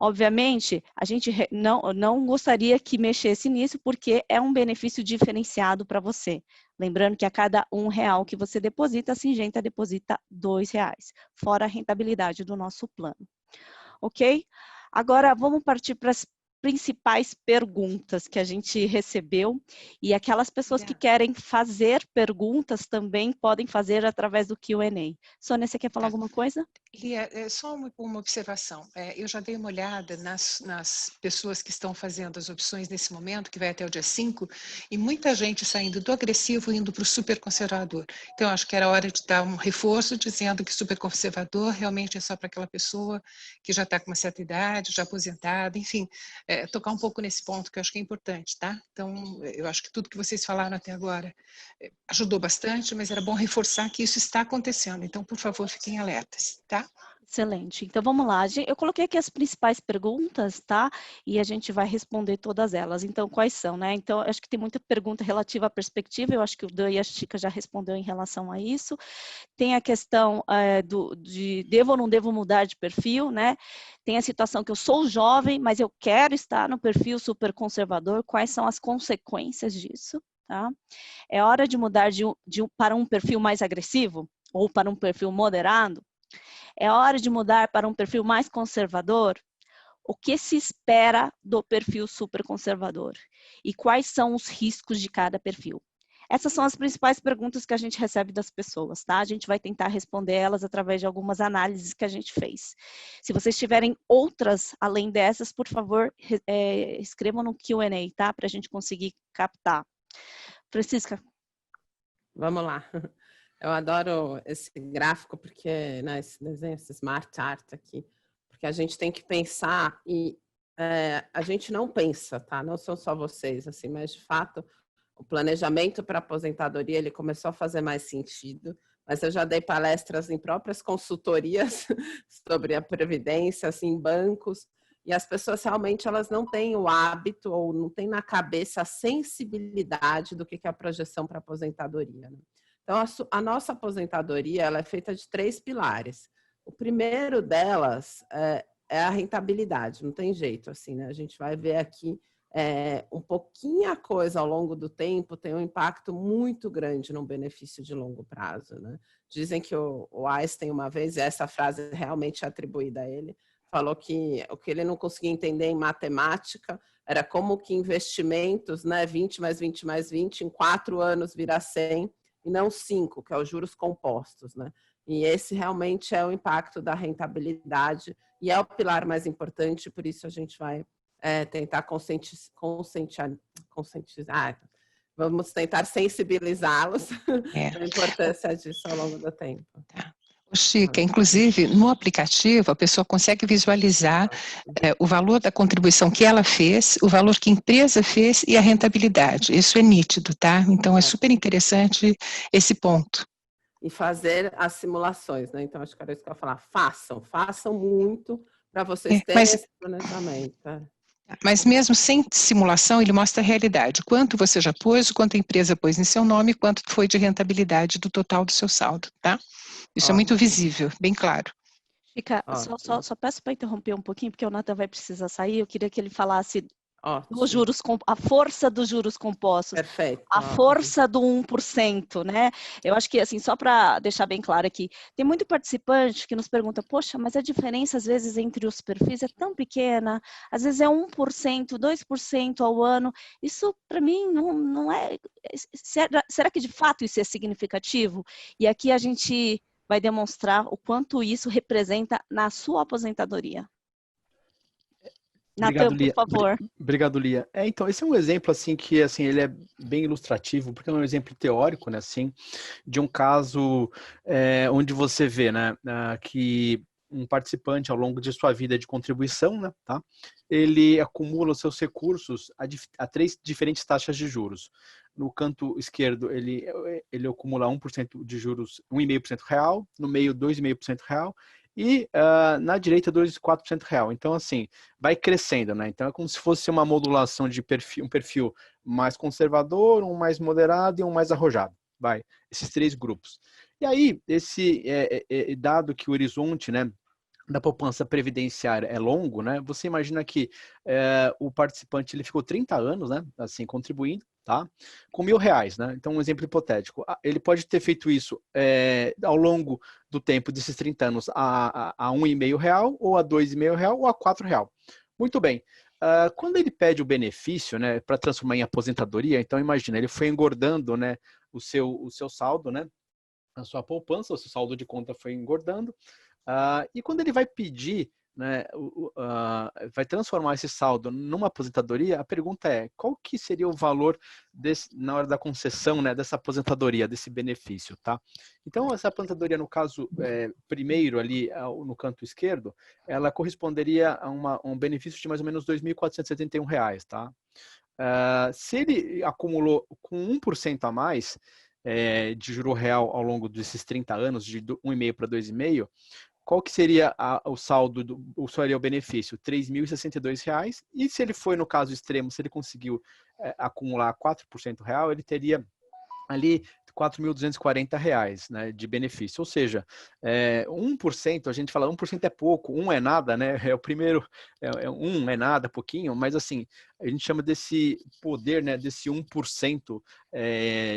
A: Obviamente, a gente não gostaria que mexesse nisso, porque é um benefício diferenciado para você. Lembrando que a cada R$1 que você deposita, a Syngenta deposita R$2, fora a rentabilidade do nosso plano. Ok? Agora, vamos partir para as principais perguntas que a gente recebeu, e aquelas pessoas que querem fazer perguntas também podem fazer através do Q&A. Sônia, você quer falar alguma coisa?
D: Lia, só uma observação. Eu já dei uma olhada nas pessoas que estão fazendo as opções nesse momento, que vai até o dia 5, e muita gente saindo do agressivo e indo para o super conservador. Então, acho que era hora de dar um reforço dizendo que super conservador realmente é só para aquela pessoa que já está com uma certa idade, já aposentada, enfim, tocar um pouco nesse ponto que eu acho que é importante, tá? Então, eu acho que tudo que vocês falaram até agora ajudou bastante, mas era bom reforçar que isso está acontecendo. Então, por favor, fiquem alertas, tá?
A: Excelente. Então, vamos lá. Eu coloquei aqui as principais perguntas, tá? E a gente vai responder todas elas. Então, quais são, né? Então, acho que tem muita pergunta relativa à perspectiva. Eu acho que o Dan e a Chica já respondeu em relação a isso. Tem a questão de devo ou não devo mudar de perfil, né? Tem a situação que eu sou jovem, mas eu quero estar no perfil super conservador. Quais são as consequências disso, tá? É hora de mudar para um perfil mais agressivo? Ou para um perfil moderado? É hora de mudar para um perfil mais conservador? O que se espera do perfil super conservador? E quais são os riscos de cada perfil? Essas são as principais perguntas que a gente recebe das pessoas, tá? A gente vai tentar responder elas através de algumas análises que a gente fez. Se vocês tiverem outras além dessas, por favor, escrevam no Q&A, tá? Para a gente conseguir captar. Francisca.
C: Vamos lá. Eu adoro esse gráfico, porque, né, esse desenho, esse smart art aqui, porque a gente tem que pensar e a gente não pensa, tá? Não são só vocês, assim, mas de fato o planejamento para aposentadoria ele começou a fazer mais sentido, mas eu já dei palestras em próprias consultorias sobre a previdência, assim, em bancos, e as pessoas realmente elas não têm o hábito ou não têm na cabeça a sensibilidade do que é a projeção para aposentadoria, né? Então, a nossa aposentadoria ela é feita de 3 pilares. O primeiro delas é a rentabilidade, não tem jeito, assim, né? A gente vai ver aqui um pouquinho a coisa ao longo do tempo tem um impacto muito grande no benefício de longo prazo, né? Dizem que o Einstein, uma vez, e essa frase realmente é atribuída a ele, falou que o que ele não conseguia entender em matemática era como que investimentos, né, 20 mais 20 mais 20, em 4 anos vira 100, e não 5, que é os juros compostos, né? E esse realmente é o impacto da rentabilidade e é o pilar mais importante, por isso a gente vai tentar conscientizar, vamos tentar sensibilizá-los da importância disso ao longo do tempo.
D: Tá. Chica, inclusive, no aplicativo, a pessoa consegue visualizar o valor da contribuição que ela fez, o valor que a empresa fez e a rentabilidade. Isso é nítido, tá? Então, é super interessante esse ponto.
C: E fazer as simulações, né? Então, acho que era isso que eu ia falar. Façam muito para vocês terem esse planejamento.
D: Mas mesmo sem simulação, ele mostra a realidade. Quanto você já pôs, quanto a empresa pôs em seu nome, quanto foi de rentabilidade do total do seu saldo, tá? Isso é muito visível, bem claro.
A: Chica, só peço para interromper um pouquinho, porque o Nathan vai precisar sair. Eu queria que ele falasse dos juros, a força dos juros compostos.
C: Perfeito.
A: A força do 1%, né? Eu acho que, assim, só para deixar bem claro aqui, tem muito participante que nos pergunta, poxa, mas a diferença, às vezes, entre os perfis é tão pequena, às vezes é 1%, 2% ao ano. Isso, para mim, não é... Será que, de fato, isso é significativo? E aqui a gente vai demonstrar o quanto isso representa na sua aposentadoria.
E: Obrigado,
A: Nathan,
E: Lia.
A: por favor.
E: Obrigado, Lia. Então, esse é um exemplo, assim, que, assim, ele é bem ilustrativo, porque é um exemplo teórico, né, assim, de um caso onde você vê, né, que um participante ao longo de sua vida de contribuição, né, tá? Ele acumula os seus recursos a 3 diferentes taxas de juros. No canto esquerdo, ele acumula 1% de juros, 1,5% real, no meio 2,5% real, e na direita 2,4% real. Então, assim, vai crescendo, né? Então, é como se fosse uma modulação de perfil, um perfil mais conservador, um mais moderado e um mais arrojado. Vai, esses 3 grupos. E aí, dado que o horizonte, né, da poupança previdenciária é longo, né? Você imagina que o participante ele ficou 30 anos, né? Assim, contribuindo, tá? Com R$1.000, né? Então, um exemplo hipotético. Ele pode ter feito isso ao longo do tempo desses 30 anos a R$1,5 ou a R$2,5 ou a R$4. Muito bem. Quando ele pede o benefício, né, para transformar em aposentadoria, então imagina, ele foi engordando, né, o seu saldo, né, a sua poupança, o seu saldo de conta foi engordando, e quando ele vai pedir, né, vai transformar esse saldo numa aposentadoria, a pergunta é, qual que seria o valor na hora da concessão, né, dessa aposentadoria, desse benefício, tá? Então, essa aposentadoria, no caso, primeiro ali no canto esquerdo, ela corresponderia a um benefício de mais ou menos R$2.471, tá? Se ele acumulou com 1% a mais de juro real ao longo desses 30 anos, de 1,5 para 2,5, qual que seria o saldo, seria o benefício? R$3.062. E se ele foi no caso extremo, se ele conseguiu acumular 4% real, ele teria ali R$4.240, né, de benefício. Ou seja, 1%, a gente fala 1% é pouco, 1 é nada, né? É o primeiro, 1 é nada, pouquinho, mas assim, a gente chama desse poder, né, desse 1%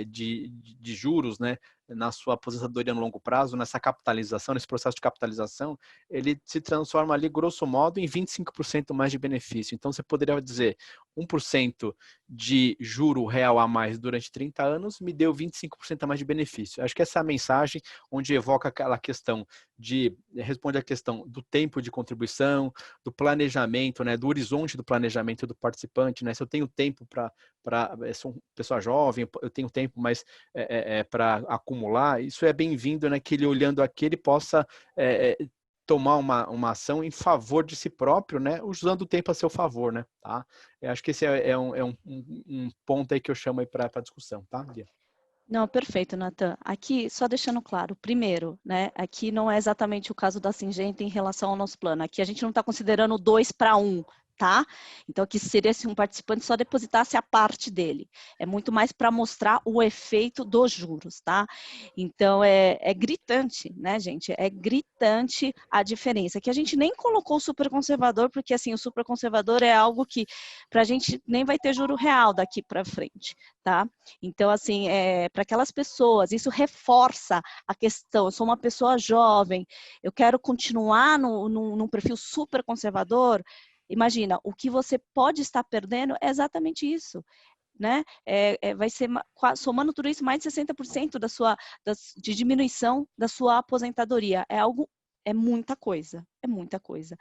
E: de juros, né, na sua aposentadoria no longo prazo, nessa capitalização, nesse processo de capitalização, ele se transforma ali, grosso modo, em 25% mais de benefício. Então, você poderia dizer 1% de juro real a mais durante 30 anos me deu 25% a mais de benefício. Acho que essa é a mensagem onde evoca aquela questão responde a questão do tempo de contribuição, do planejamento, né, do horizonte do planejamento do participante, né? Se eu tenho tempo sou uma pessoa jovem, eu tenho tempo mais para acumular, isso é bem-vindo, né? Que ele olhando aqui, ele possa tomar uma ação em favor de si próprio, né? Usando o tempo a seu favor, né? Tá? Eu acho que esse é um ponto aí que eu chamo aí para discussão, tá, Bia?
A: Não, perfeito, Natan. Aqui, só deixando claro, primeiro, né, aqui não é exatamente o caso da Singenta em relação ao nosso plano. Aqui a gente não está considerando 2 para 1, tá? Então, aqui seria se um participante só depositasse a parte dele. É muito mais para mostrar o efeito dos juros, tá? Então, é gritante, né, gente? É gritante a diferença. Que a gente nem colocou o superconservador, porque, assim, o superconservador é algo que para a gente nem vai ter juro real daqui para frente, tá? Então, assim, para aquelas pessoas, isso reforça a questão. Eu sou uma pessoa jovem, eu quero continuar num perfil super conservador. Imagina, o que você pode estar perdendo é exatamente isso, né? Vai ser, somando tudo isso, mais de 60% de diminuição da sua aposentadoria. É muita coisa, é muita coisa.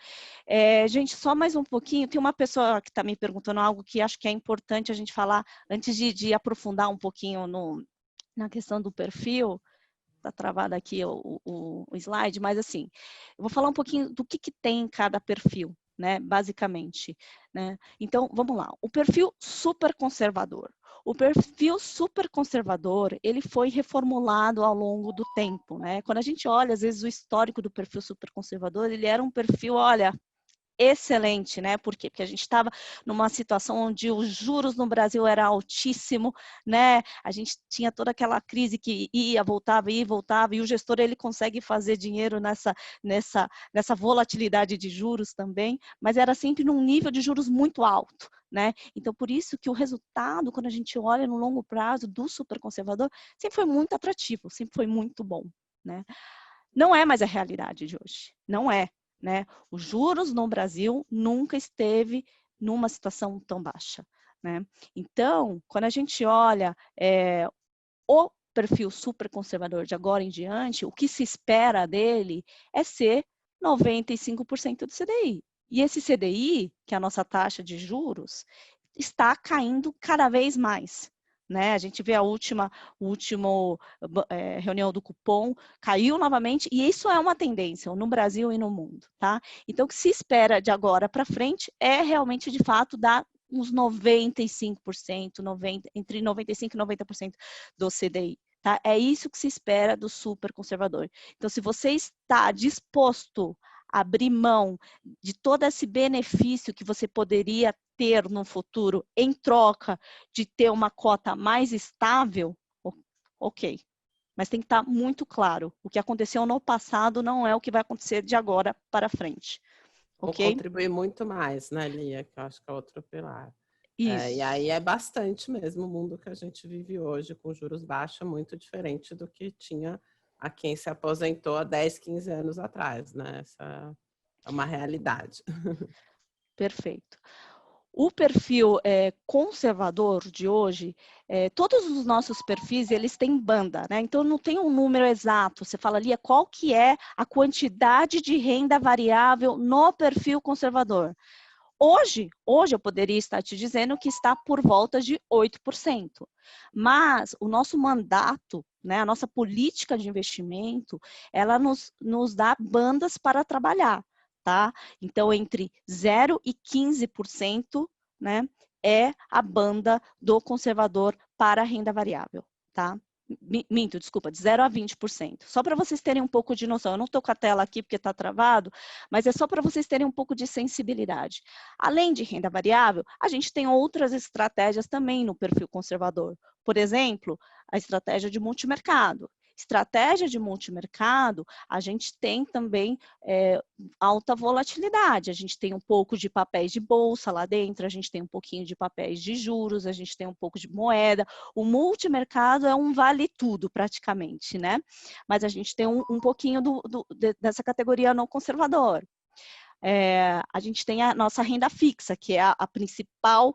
A: Gente, só mais um pouquinho, tem uma pessoa que está me perguntando algo que acho que é importante a gente falar, antes de aprofundar um pouquinho na questão do perfil. Está travado aqui o slide, mas assim, eu vou falar um pouquinho do que tem em cada perfil, né, basicamente, né? Então, vamos lá. O perfil super conservador. O perfil super conservador, ele foi reformulado ao longo do tempo, né? Quando a gente olha, às vezes, o histórico do perfil super conservador, ele era um perfil, olha, excelente, né? Por quê? Porque a gente estava numa situação onde os juros no Brasil era altíssimo, né? A gente tinha toda aquela crise que ia, voltava, e o gestor ele consegue fazer dinheiro nessa volatilidade de juros também, mas era sempre num nível de juros muito alto, né? Então, por isso que o resultado, quando a gente olha no longo prazo do superconservador, sempre foi muito atrativo, sempre foi muito bom, né? Não é mais a realidade de hoje, não é. Né? Os juros no Brasil nunca esteve numa situação tão baixa, né? Então, quando a gente olha o perfil super conservador de agora em diante, o que se espera dele é ser 95% do CDI. E esse CDI, que é a nossa taxa de juros, está caindo cada vez mais. né? A gente vê a última reunião do cupom, caiu novamente, e isso é uma tendência no Brasil e no mundo, tá? Então, o que se espera de agora para frente é realmente, de fato, dar uns 95%, entre 95% e 90% do CDI. Tá? É isso que se espera do super conservador. Então, se você está disposto a abrir mão de todo esse benefício que você poderia ter no futuro em troca de ter uma cota mais estável, ok. Mas tem que estar muito claro. O que aconteceu no passado não é o que vai acontecer de agora para frente. Ok?
C: Ou contribuir muito mais, né, Lia? Que eu acho que é outro pilar.
A: Isso.
C: E aí é bastante mesmo o mundo que a gente vive hoje, com juros baixos, muito diferente do que tinha a quem se aposentou há 10, 15 anos atrás, né? Essa é uma realidade.
A: Perfeito. O perfil conservador de hoje, todos os nossos perfis, eles têm banda, né? Então, não tem um número exato. Você fala ali qual que é a quantidade de renda variável no perfil conservador. Hoje eu poderia estar te dizendo que está por volta de 8%. Mas o nosso mandato, né, a nossa política de investimento, ela nos dá bandas para trabalhar, tá? Então, entre 0% e 15%, né, é a banda do conservador para a renda variável, tá? Minto, desculpa, de 0% a 20%. Só para vocês terem um pouco de noção. Eu não estou com a tela aqui porque está travado, mas é só para vocês terem um pouco de sensibilidade. Além de renda variável, a gente tem outras estratégias também no perfil conservador. Por exemplo, a estratégia de multimercado. Estratégia de multimercado, a gente tem também alta volatilidade. A gente tem um pouco de papéis de bolsa lá dentro, a gente tem um pouquinho de papéis de juros, a gente tem um pouco de moeda. O multimercado é um vale tudo praticamente, né? Mas a gente tem um pouquinho dessa categoria não conservador. A gente tem a nossa renda fixa, que é a principal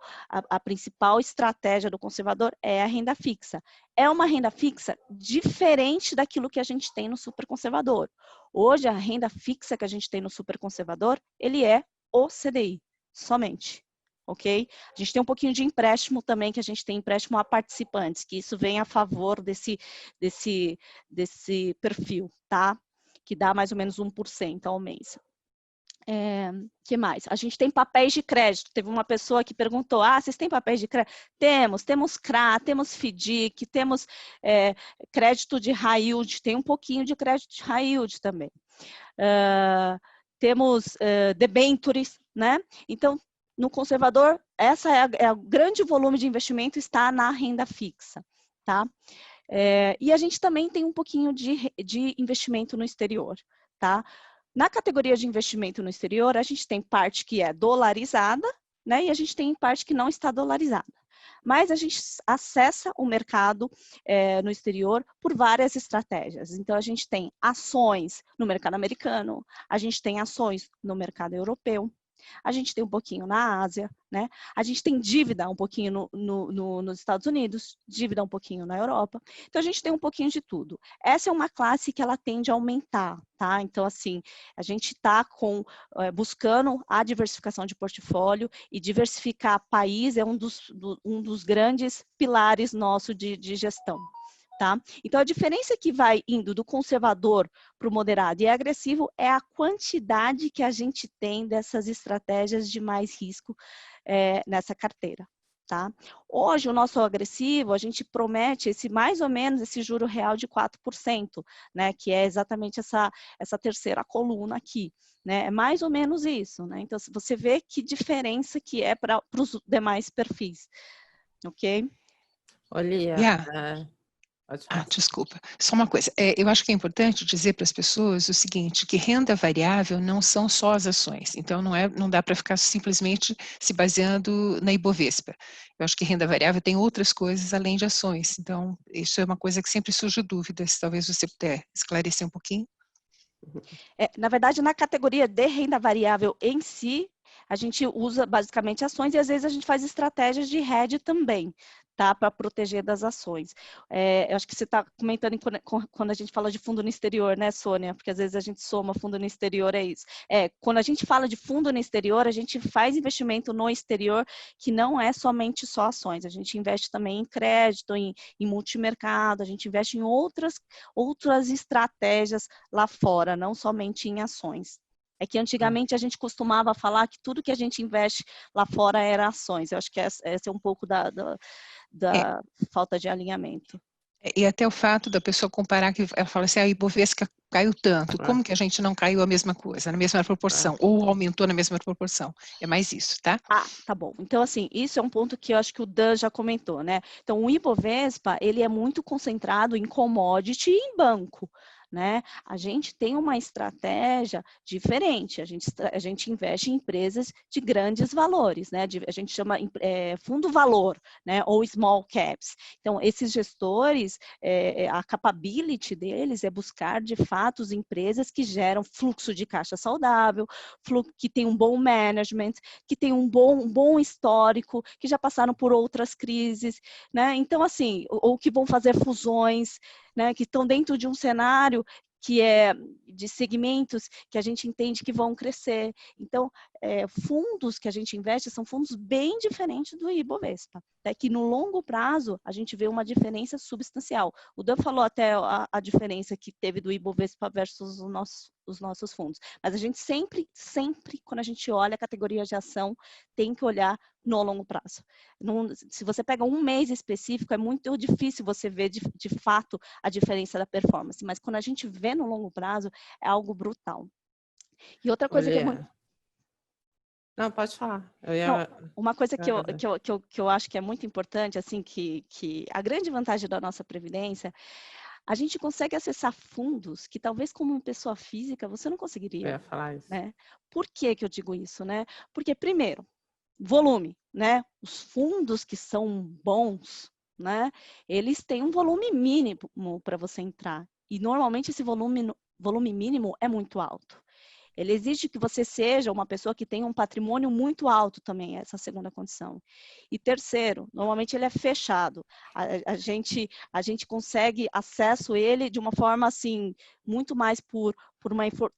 A: estratégia do conservador é a renda fixa. É uma renda fixa diferente daquilo que a gente tem no super conservador. Hoje, a renda fixa que a gente tem no super conservador, ele é o CDI, somente. Ok? A gente tem um pouquinho de empréstimo também, que a gente tem empréstimo a participantes, que isso vem a favor desse perfil, tá? Que dá mais ou menos 1% ao mês. Que mais? A gente tem papéis de crédito. Teve uma pessoa que perguntou, vocês têm papéis de crédito? Temos CRA, temos FDIC, temos crédito de high yield, tem um pouquinho de crédito de high yield também. Temos debentures, né? Então, no conservador, essa é o grande volume de investimento está na renda fixa, tá? E a gente também tem um pouquinho de investimento no exterior, tá? Na categoria de investimento no exterior, a gente tem parte que é dolarizada, né? E a gente tem parte que não está dolarizada. Mas a gente acessa o mercado no exterior por várias estratégias. Então, a gente tem ações no mercado americano, a gente tem ações no mercado europeu, a gente tem um pouquinho na Ásia, né? A gente tem dívida um pouquinho nos Estados Unidos, dívida um pouquinho na Europa. Então, a gente tem um pouquinho de tudo. Essa é uma classe que ela tende a aumentar, tá? Então, assim, a gente está buscando a diversificação de portfólio e diversificar país é um dos grandes pilares nosso de gestão. Tá? Então, a diferença que vai indo do conservador para o moderado e agressivo é a quantidade que a gente tem dessas estratégias de mais risco nessa carteira. Tá? Hoje, o nosso agressivo, a gente promete mais ou menos esse juro real de 4%, né? Que é exatamente essa terceira coluna aqui. Né? É mais ou menos isso. Né? Então, você vê que diferença que é para os demais perfis. Ok?
C: Olha,
D: desculpa. Só uma coisa. Eu acho que é importante dizer para as pessoas o seguinte, que renda variável não são só as ações. Então, não dá para ficar simplesmente se baseando na Ibovespa. Eu acho que renda variável tem outras coisas além de ações. Então, isso é uma coisa que sempre surge dúvidas. Talvez você puder esclarecer um pouquinho.
A: Na verdade, na categoria de renda variável em si, a gente usa basicamente ações e às vezes a gente faz estratégias de hedge também. tá? Para proteger das ações. Eu acho que você está comentando quando a gente fala de fundo no exterior, né, Sônia? Porque às vezes a gente soma fundo no exterior, é isso. Quando a gente fala de fundo no exterior, a gente faz investimento no exterior que não é somente só ações. A gente investe também em crédito, em multimercado, a gente investe em outras estratégias lá fora, não somente em ações. É que antigamente a gente costumava falar que tudo que a gente investe lá fora era ações. Eu acho que essa é um pouco da falta de alinhamento.
D: E até o fato da pessoa comparar, que ela fala assim, a Ibovespa caiu tanto, como que a gente não caiu a mesma coisa, na mesma proporção, ou aumentou na mesma proporção? É mais isso, tá?
A: Tá bom. Então, assim, isso é um ponto que eu acho que o Dan já comentou, né? Então, o Ibovespa, ele é muito concentrado em commodity e em banco, né? A gente tem uma estratégia diferente, a gente investe em empresas de grandes valores, né? A gente chama fundo valor, né? Ou small caps. Então, esses gestores, a capability deles é buscar, de fato, as empresas que geram fluxo de caixa saudável, que tem um bom management, que tem um bom histórico, que já passaram por outras crises, né? Então, assim, ou que vão fazer fusões, né, que estão dentro de um cenário que é de segmentos que a gente entende que vão crescer. Então, fundos que a gente investe são fundos bem diferentes do Ibovespa, até que no longo prazo a gente vê uma diferença substancial. O Dan falou até a diferença que teve do Ibovespa versus os nossos fundos, mas a gente sempre, quando a gente olha a categoria de ação, tem que olhar no longo prazo. Se você pega um mês específico, é muito difícil você ver de fato a diferença da performance, mas quando a gente vê no longo prazo, é algo brutal. E outra coisa que é muito...
C: Não, pode falar.
A: Uma coisa que eu acho que é muito importante, assim, que a grande vantagem da nossa previdência, a gente consegue acessar fundos que talvez como uma pessoa física você não conseguiria.
C: Eu ia falar isso.
A: Né? Por que eu digo isso, né? Porque, primeiro, volume, né? Os fundos que são bons, né? Eles têm um volume mínimo para você entrar. E normalmente esse volume mínimo é muito alto. Ele exige que você seja uma pessoa que tenha um patrimônio muito alto também, essa segunda condição. E terceiro, normalmente ele é fechado. A gente consegue acesso a ele de uma forma assim, muito mais por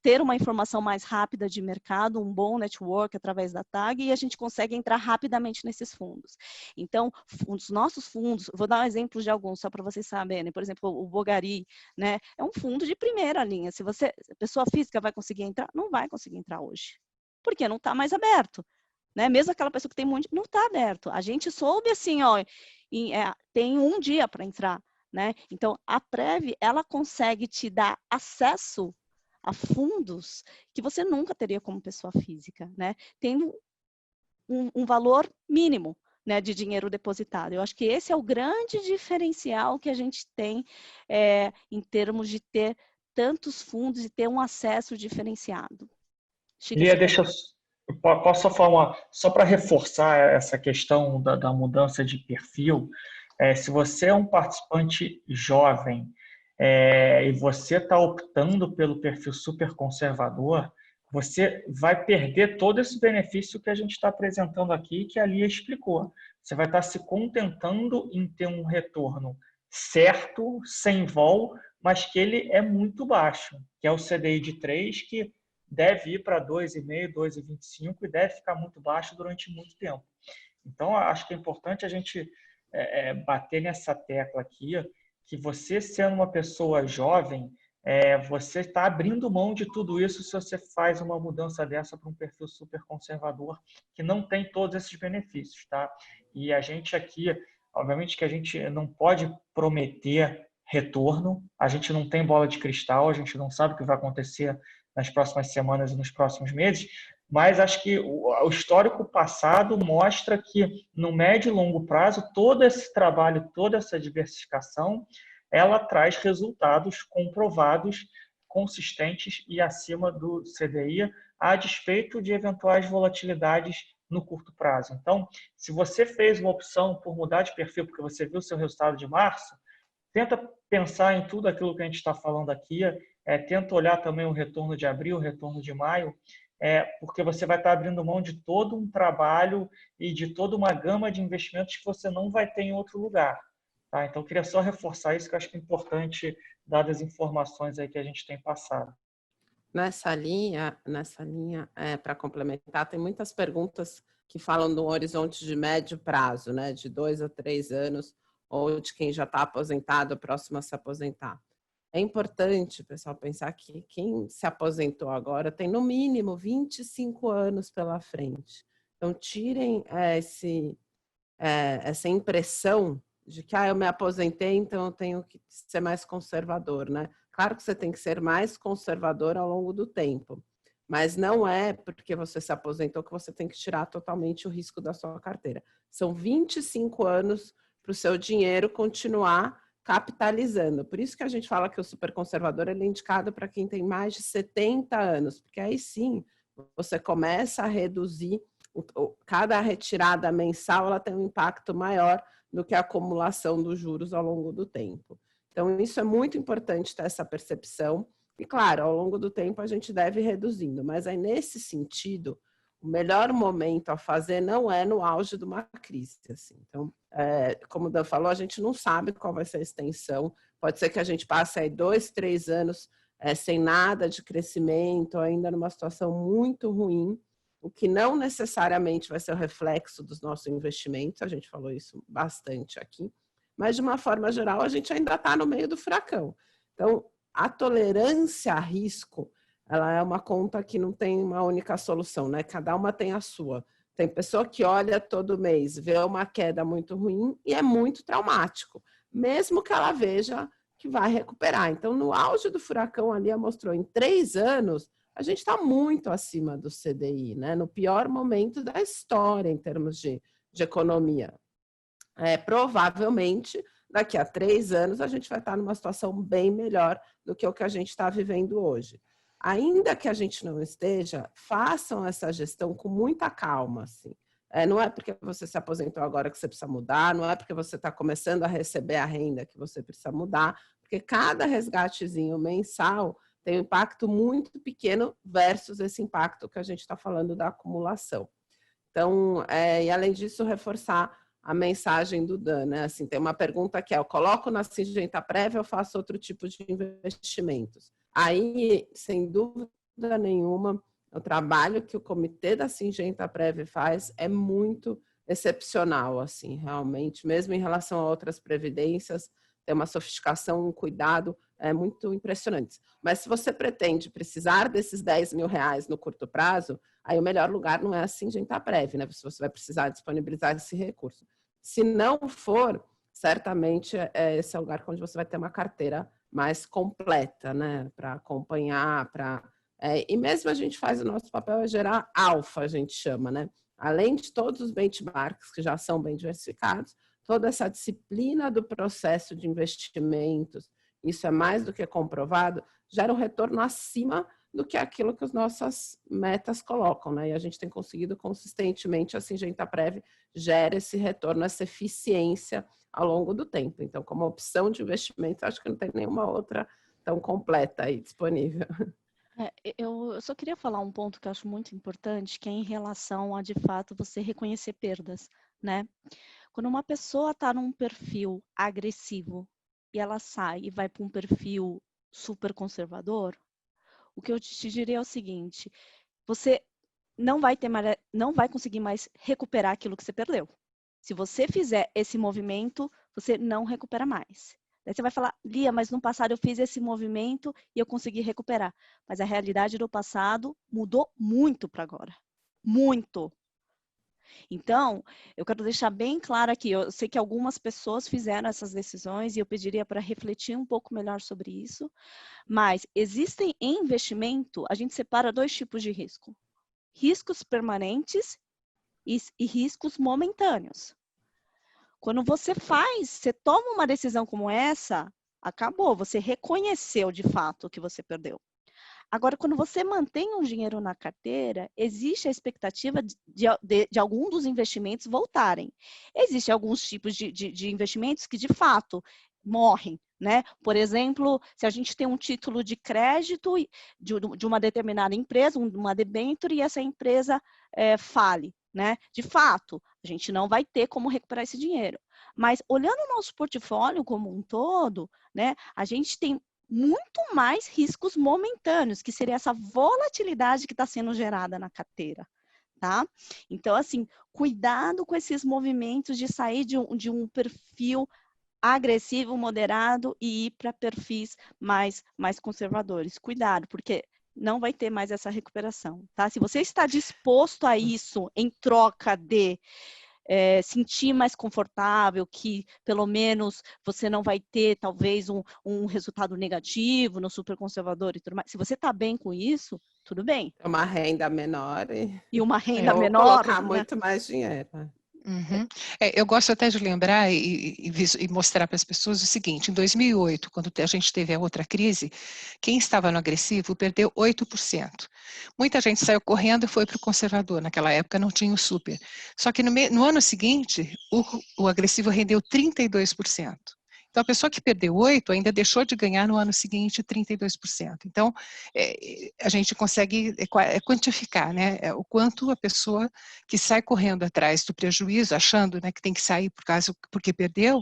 A: ter uma informação mais rápida de mercado, um bom network através da TAG, e a gente consegue entrar rapidamente nesses fundos. Então, os nossos fundos, vou dar um exemplo de alguns, só para vocês saberem, por exemplo, o Bogari, né? É um fundo de primeira linha. Se a pessoa física vai conseguir entrar, não vai conseguir entrar hoje, porque não está mais aberto. Né? Mesmo aquela pessoa que tem muito, não está aberto. A gente soube assim, ó, tem um dia para entrar. Né? Então, a Prev, ela consegue te dar acesso a fundos que você nunca teria como pessoa física, né? Tendo um valor mínimo, né, de dinheiro depositado. Eu acho que esse é o grande diferencial que a gente tem em termos de ter tantos fundos e ter um acesso diferenciado.
B: Lia, posso falar só para reforçar essa questão da mudança de perfil. Se você é um participante jovem e você está optando pelo perfil super conservador, você vai perder todo esse benefício que a gente está apresentando aqui, que a Lia explicou. Você vai estar se contentando em ter um retorno certo, sem vol, mas que ele é muito baixo, que é o CDI de 3, que deve ir para 2,5, 2,25 e deve ficar muito baixo durante muito tempo. Então, acho que é importante a gente bater nessa tecla aqui, que você sendo uma pessoa jovem, você está abrindo mão de tudo isso se você faz uma mudança dessa para um perfil super conservador, que não tem todos esses benefícios, tá? E a gente aqui, obviamente que a gente não pode prometer retorno, a gente não tem bola de cristal, a gente não sabe o que vai acontecer nas próximas semanas e nos próximos meses, mas acho que o histórico passado mostra que no médio e longo prazo, todo esse trabalho, toda essa diversificação, ela traz resultados comprovados, consistentes e acima do CDI, a despeito de eventuais volatilidades no curto prazo. Então, se você fez uma opção por mudar de perfil porque você viu o seu resultado de março, tenta pensar em tudo aquilo que a gente está falando aqui, tenta olhar também o retorno de abril, o retorno de maio, porque você vai estar abrindo mão de todo um trabalho e de toda uma gama de investimentos que você não vai ter em outro lugar. Tá? Então, eu queria só reforçar isso, que eu acho que é importante, dadas as informações aí que a gente tem passado.
C: Nessa linha, para complementar, tem muitas perguntas que falam do horizonte de médio prazo, né, de 2 a 3 anos, ou de quem já está aposentado, próximo a se aposentar. É importante, pessoal, pensar que quem se aposentou agora tem no mínimo 25 anos pela frente. Então, tirem essa impressão de que eu me aposentei, então eu tenho que ser mais conservador, né? Claro que você tem que ser mais conservador ao longo do tempo, mas não é porque você se aposentou que você tem que tirar totalmente o risco da sua carteira. São 25 anos para o seu dinheiro continuar capitalizando. Por isso que a gente fala que o superconservador ele é indicado para quem tem mais de 70 anos, porque aí sim você começa a reduzir, cada retirada mensal ela tem um impacto maior do que a acumulação dos juros ao longo do tempo. Então, isso é muito importante ter essa percepção. E, claro, ao longo do tempo a gente deve ir reduzindo. Mas aí, nesse sentido, o melhor momento a fazer não é no auge de uma crise. Assim. Então, como o Dan falou, a gente não sabe qual vai ser a extensão. Pode ser que a gente passe aí 2, 3 anos sem nada de crescimento, ainda numa situação muito ruim, o que não necessariamente vai ser o reflexo dos nossos investimentos. A gente falou isso bastante aqui. Mas, de uma forma geral, a gente ainda está no meio do furacão. Então, a tolerância a risco, ela é uma conta que não tem uma única solução, né? Cada uma tem a sua. Tem pessoa que olha todo mês, vê uma queda muito ruim e é muito traumático, mesmo que ela veja que vai recuperar. Então, no auge do furacão, ali mostrou, em 3 anos, a gente está muito acima do CDI, né? No pior momento da história em termos de economia. Provavelmente, daqui a 3 anos, a gente vai estar numa situação bem melhor do que o que a gente está vivendo hoje. Ainda que a gente não esteja, façam essa gestão com muita calma. Assim. Não é porque você se aposentou agora que você precisa mudar, não é porque você está começando a receber a renda que você precisa mudar, porque cada resgatezinho mensal tem um impacto muito pequeno versus esse impacto que a gente está falando da acumulação. Então, e além disso, reforçar a mensagem do Dan, né? Assim, tem uma pergunta que eu coloco na Singenta Prévia, eu faço outro tipo de investimentos. Aí, sem dúvida nenhuma, o trabalho que o comitê da Singenta Prévia faz é muito excepcional, assim, realmente, mesmo em relação a outras previdências, tem uma sofisticação, um cuidado muito impressionantes. Mas se você pretende precisar desses 10 mil reais no curto prazo, aí o melhor lugar não é a Singenta Prévia, né? Se você vai precisar disponibilizar esse recurso. Se não for, certamente esse é o lugar onde você vai ter uma carteira mais completa, né? Para acompanhar, e mesmo a gente faz o nosso papel é gerar alfa, a gente chama, né? Além de todos os benchmarks que já são bem diversificados, toda essa disciplina do processo de investimentos, isso é mais do que comprovado, gera um retorno acima do que aquilo que as nossas metas colocam, né? E a gente tem conseguido consistentemente, a Singenta Prévia gera esse retorno, essa eficiência ao longo do tempo. Então, como opção de investimento, acho que não tem nenhuma outra tão completa aí disponível.
A: Eu só queria falar um ponto que eu acho muito importante, que é em relação a, de fato, você reconhecer perdas, né? Quando uma pessoa está num perfil agressivo e ela sai e vai para um perfil super conservador, o que eu te diria é o seguinte: você não vai conseguir mais recuperar aquilo que você perdeu. Se você fizer esse movimento, você não recupera mais. Daí você vai falar, Lia, mas no passado eu fiz esse movimento e eu consegui recuperar. Mas a realidade do passado mudou muito para agora. Muito. Então, eu quero deixar bem claro aqui, eu sei que algumas pessoas fizeram essas decisões e eu pediria para refletir um pouco melhor sobre isso, mas existem em investimento, a gente separa 2 tipos de risco. Riscos permanentes e riscos momentâneos. Quando você toma uma decisão como essa, acabou, você reconheceu de fato o que você perdeu. Agora, quando você mantém um dinheiro na carteira, existe a expectativa de algum dos investimentos voltarem. Existem alguns tipos de investimentos que, de fato, morrem, né? Por exemplo, se a gente tem um título de crédito de uma determinada empresa, uma debênture, e essa empresa fale, né? De fato, a gente não vai ter como recuperar esse dinheiro. Mas olhando o nosso portfólio como um todo, né? A gente tem muito mais riscos momentâneos, que seria essa volatilidade que está sendo gerada na carteira, tá? Então, assim, cuidado com esses movimentos de sair de um perfil agressivo, moderado e ir para perfis mais conservadores. Cuidado, porque não vai ter mais essa recuperação, tá? Se você está disposto a isso em troca de sentir mais confortável, que pelo menos você não vai ter talvez um resultado negativo no super conservador e tudo mais. Se você está bem com isso, tudo bem.
C: Uma renda menor
A: E uma renda
C: ou
A: menor,
C: colocar
A: né?
C: muito mais dinheiro.
D: Uhum. Eu gosto até de lembrar e mostrar para as pessoas o seguinte: em 2008, quando a gente teve a outra crise, quem estava no agressivo perdeu 8%. Muita gente saiu correndo e foi para o conservador. Naquela época não tinha o super. Só que no ano seguinte, o agressivo rendeu 32%. Então, a pessoa que perdeu 8% ainda deixou de ganhar no ano seguinte 32%. Então, a gente consegue quantificar, né, o quanto a pessoa que sai correndo atrás do prejuízo, achando, né, que tem que sair porque perdeu,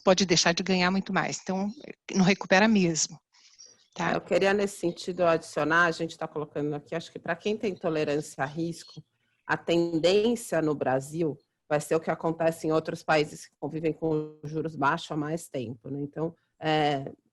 D: pode deixar de ganhar muito mais. Então, não recupera mesmo. Tá?
C: Eu queria, nesse sentido, adicionar, a gente está colocando aqui, acho que para quem tem tolerância a risco, a tendência no Brasil vai ser o que acontece em outros países que convivem com juros baixos há mais tempo, né? Então,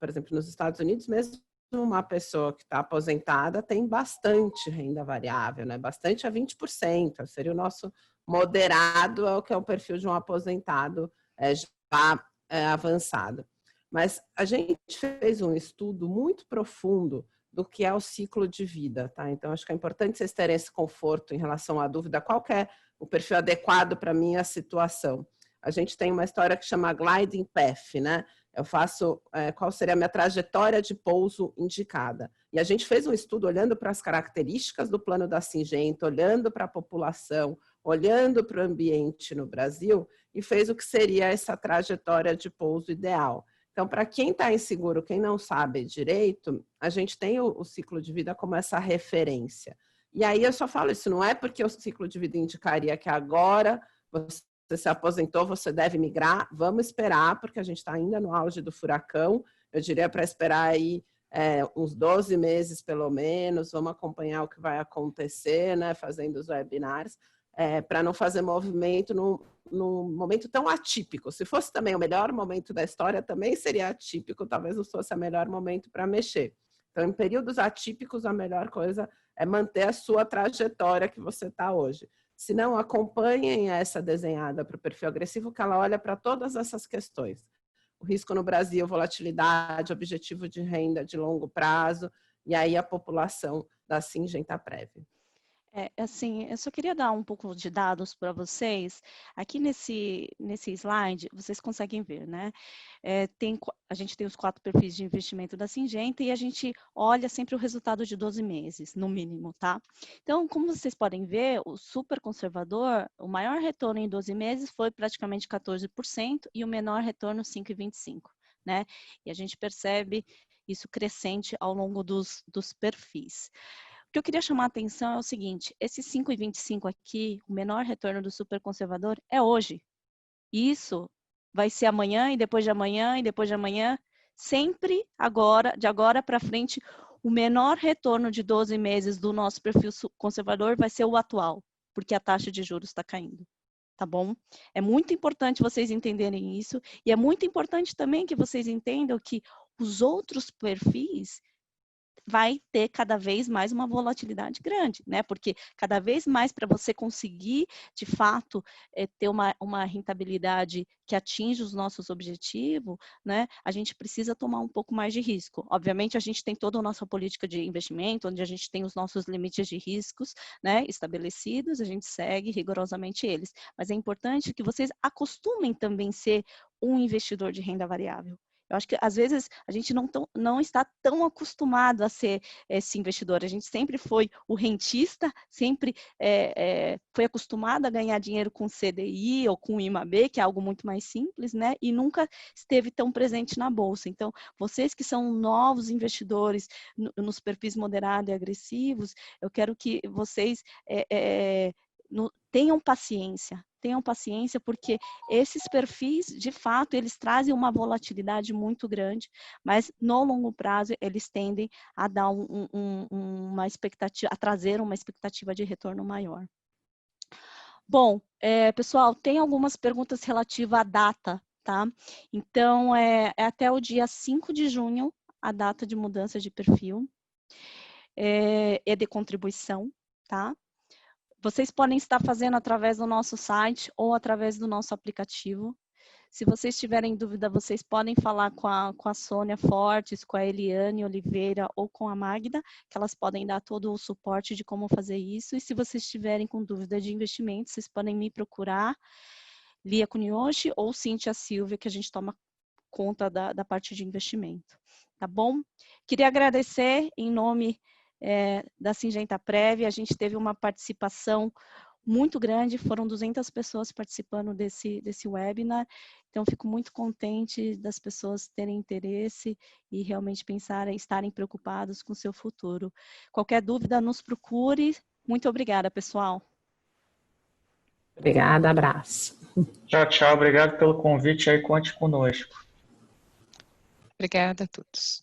C: por exemplo, nos Estados Unidos, mesmo uma pessoa que está aposentada tem bastante renda variável, né? Bastante a 20%, seria o nosso moderado, é o que é o perfil de um aposentado já avançado. Mas a gente fez um estudo muito profundo do que é o ciclo de vida, tá? Então, acho que é importante vocês terem esse conforto em relação à dúvida, qual que é o perfil adequado para a minha situação. A gente tem uma história que chama Gliding Path, né? Eu faço qual seria a minha trajetória de pouso indicada. E a gente fez um estudo olhando para as características do plano da Singenta, olhando para a população, olhando para o ambiente no Brasil e fez o que seria essa trajetória de pouso ideal. Então, para quem está inseguro, quem não sabe direito, a gente tem o ciclo de vida como essa referência. E aí eu só falo isso, não é porque o ciclo de vida indicaria que agora você se aposentou, você deve migrar, vamos esperar, porque a gente está ainda no auge do furacão, eu diria para esperar aí uns 12 meses pelo menos, vamos acompanhar o que vai acontecer, né, fazendo os webinars, para não fazer movimento num momento tão atípico. Se fosse também o melhor momento da história, também seria atípico, talvez não fosse o melhor momento para mexer. Então, em períodos atípicos, a melhor coisa é manter a sua trajetória que você está hoje. Se não, acompanhem essa desenhada para o perfil agressivo, que ela olha para todas essas questões. O risco no Brasil, volatilidade, objetivo de renda de longo prazo, e aí a população da Singenta Prev.
A: Assim, eu só queria dar um pouco de dados para vocês. Aqui nesse slide, vocês conseguem ver, né? A gente tem os 4 perfis de investimento da Singenta e a gente olha sempre o resultado de 12 meses, no mínimo, tá? Então, como vocês podem ver, o super conservador, o maior retorno em 12 meses foi praticamente 14% e o menor retorno 5,25%, né? E a gente percebe isso crescente ao longo dos perfis. O que eu queria chamar a atenção é o seguinte, esse 5,25 aqui, o menor retorno do super conservador é hoje. Isso vai ser amanhã e depois de amanhã e depois de amanhã, sempre agora, de agora para frente, o menor retorno de 12 meses do nosso perfil conservador vai ser o atual, porque a taxa de juros está caindo, tá bom? É muito importante vocês entenderem isso e é muito importante também que vocês entendam que os outros perfis vai ter cada vez mais uma volatilidade grande, né? Porque cada vez mais para você conseguir, de fato, ter uma rentabilidade que atinja os nossos objetivos, né? A gente precisa tomar um pouco mais de risco. Obviamente, a gente tem toda a nossa política de investimento, onde a gente tem os nossos limites de riscos, né? Estabelecidos, a gente segue rigorosamente eles. Mas é importante que vocês acostumem também ser um investidor de renda variável. Eu acho que, às vezes, a gente não está tão acostumado a ser esse investidor. A gente sempre foi o rentista, sempre foi acostumado a ganhar dinheiro com CDI ou com IMAB, que é algo muito mais simples, né? E nunca esteve tão presente na Bolsa. Então, vocês que são novos investidores nos perfis moderados e agressivos, eu quero que vocês tenham paciência, porque esses perfis, de fato, eles trazem uma volatilidade muito grande, mas no longo prazo eles tendem a dar uma expectativa, a trazer uma expectativa de retorno maior. Bom, pessoal, tem algumas perguntas relativas à data, tá? Então, é até o dia 5 de junho a data de mudança de perfil, de contribuição, tá? Vocês podem estar fazendo através do nosso site ou através do nosso aplicativo. Se vocês tiverem dúvida, vocês podem falar com a Sônia Fortes, com a Eliane Oliveira ou com a Magda, que elas podem dar todo o suporte de como fazer isso. E se vocês estiverem com dúvida de investimento, vocês podem me procurar, Lia Kunioshi ou Cíntia Silvia, que a gente toma conta da parte de investimento. Tá bom? Queria agradecer em nome da Syngenta Prev, a gente teve uma participação muito grande, foram 200 pessoas participando desse webinar, então fico muito contente das pessoas terem interesse e realmente estarem preocupados com o seu futuro. Qualquer dúvida, nos procure. Muito obrigada, pessoal.
C: Obrigada, abraço.
B: Tchau, tchau. Obrigado pelo convite aí, conte conosco.
D: Obrigada a todos.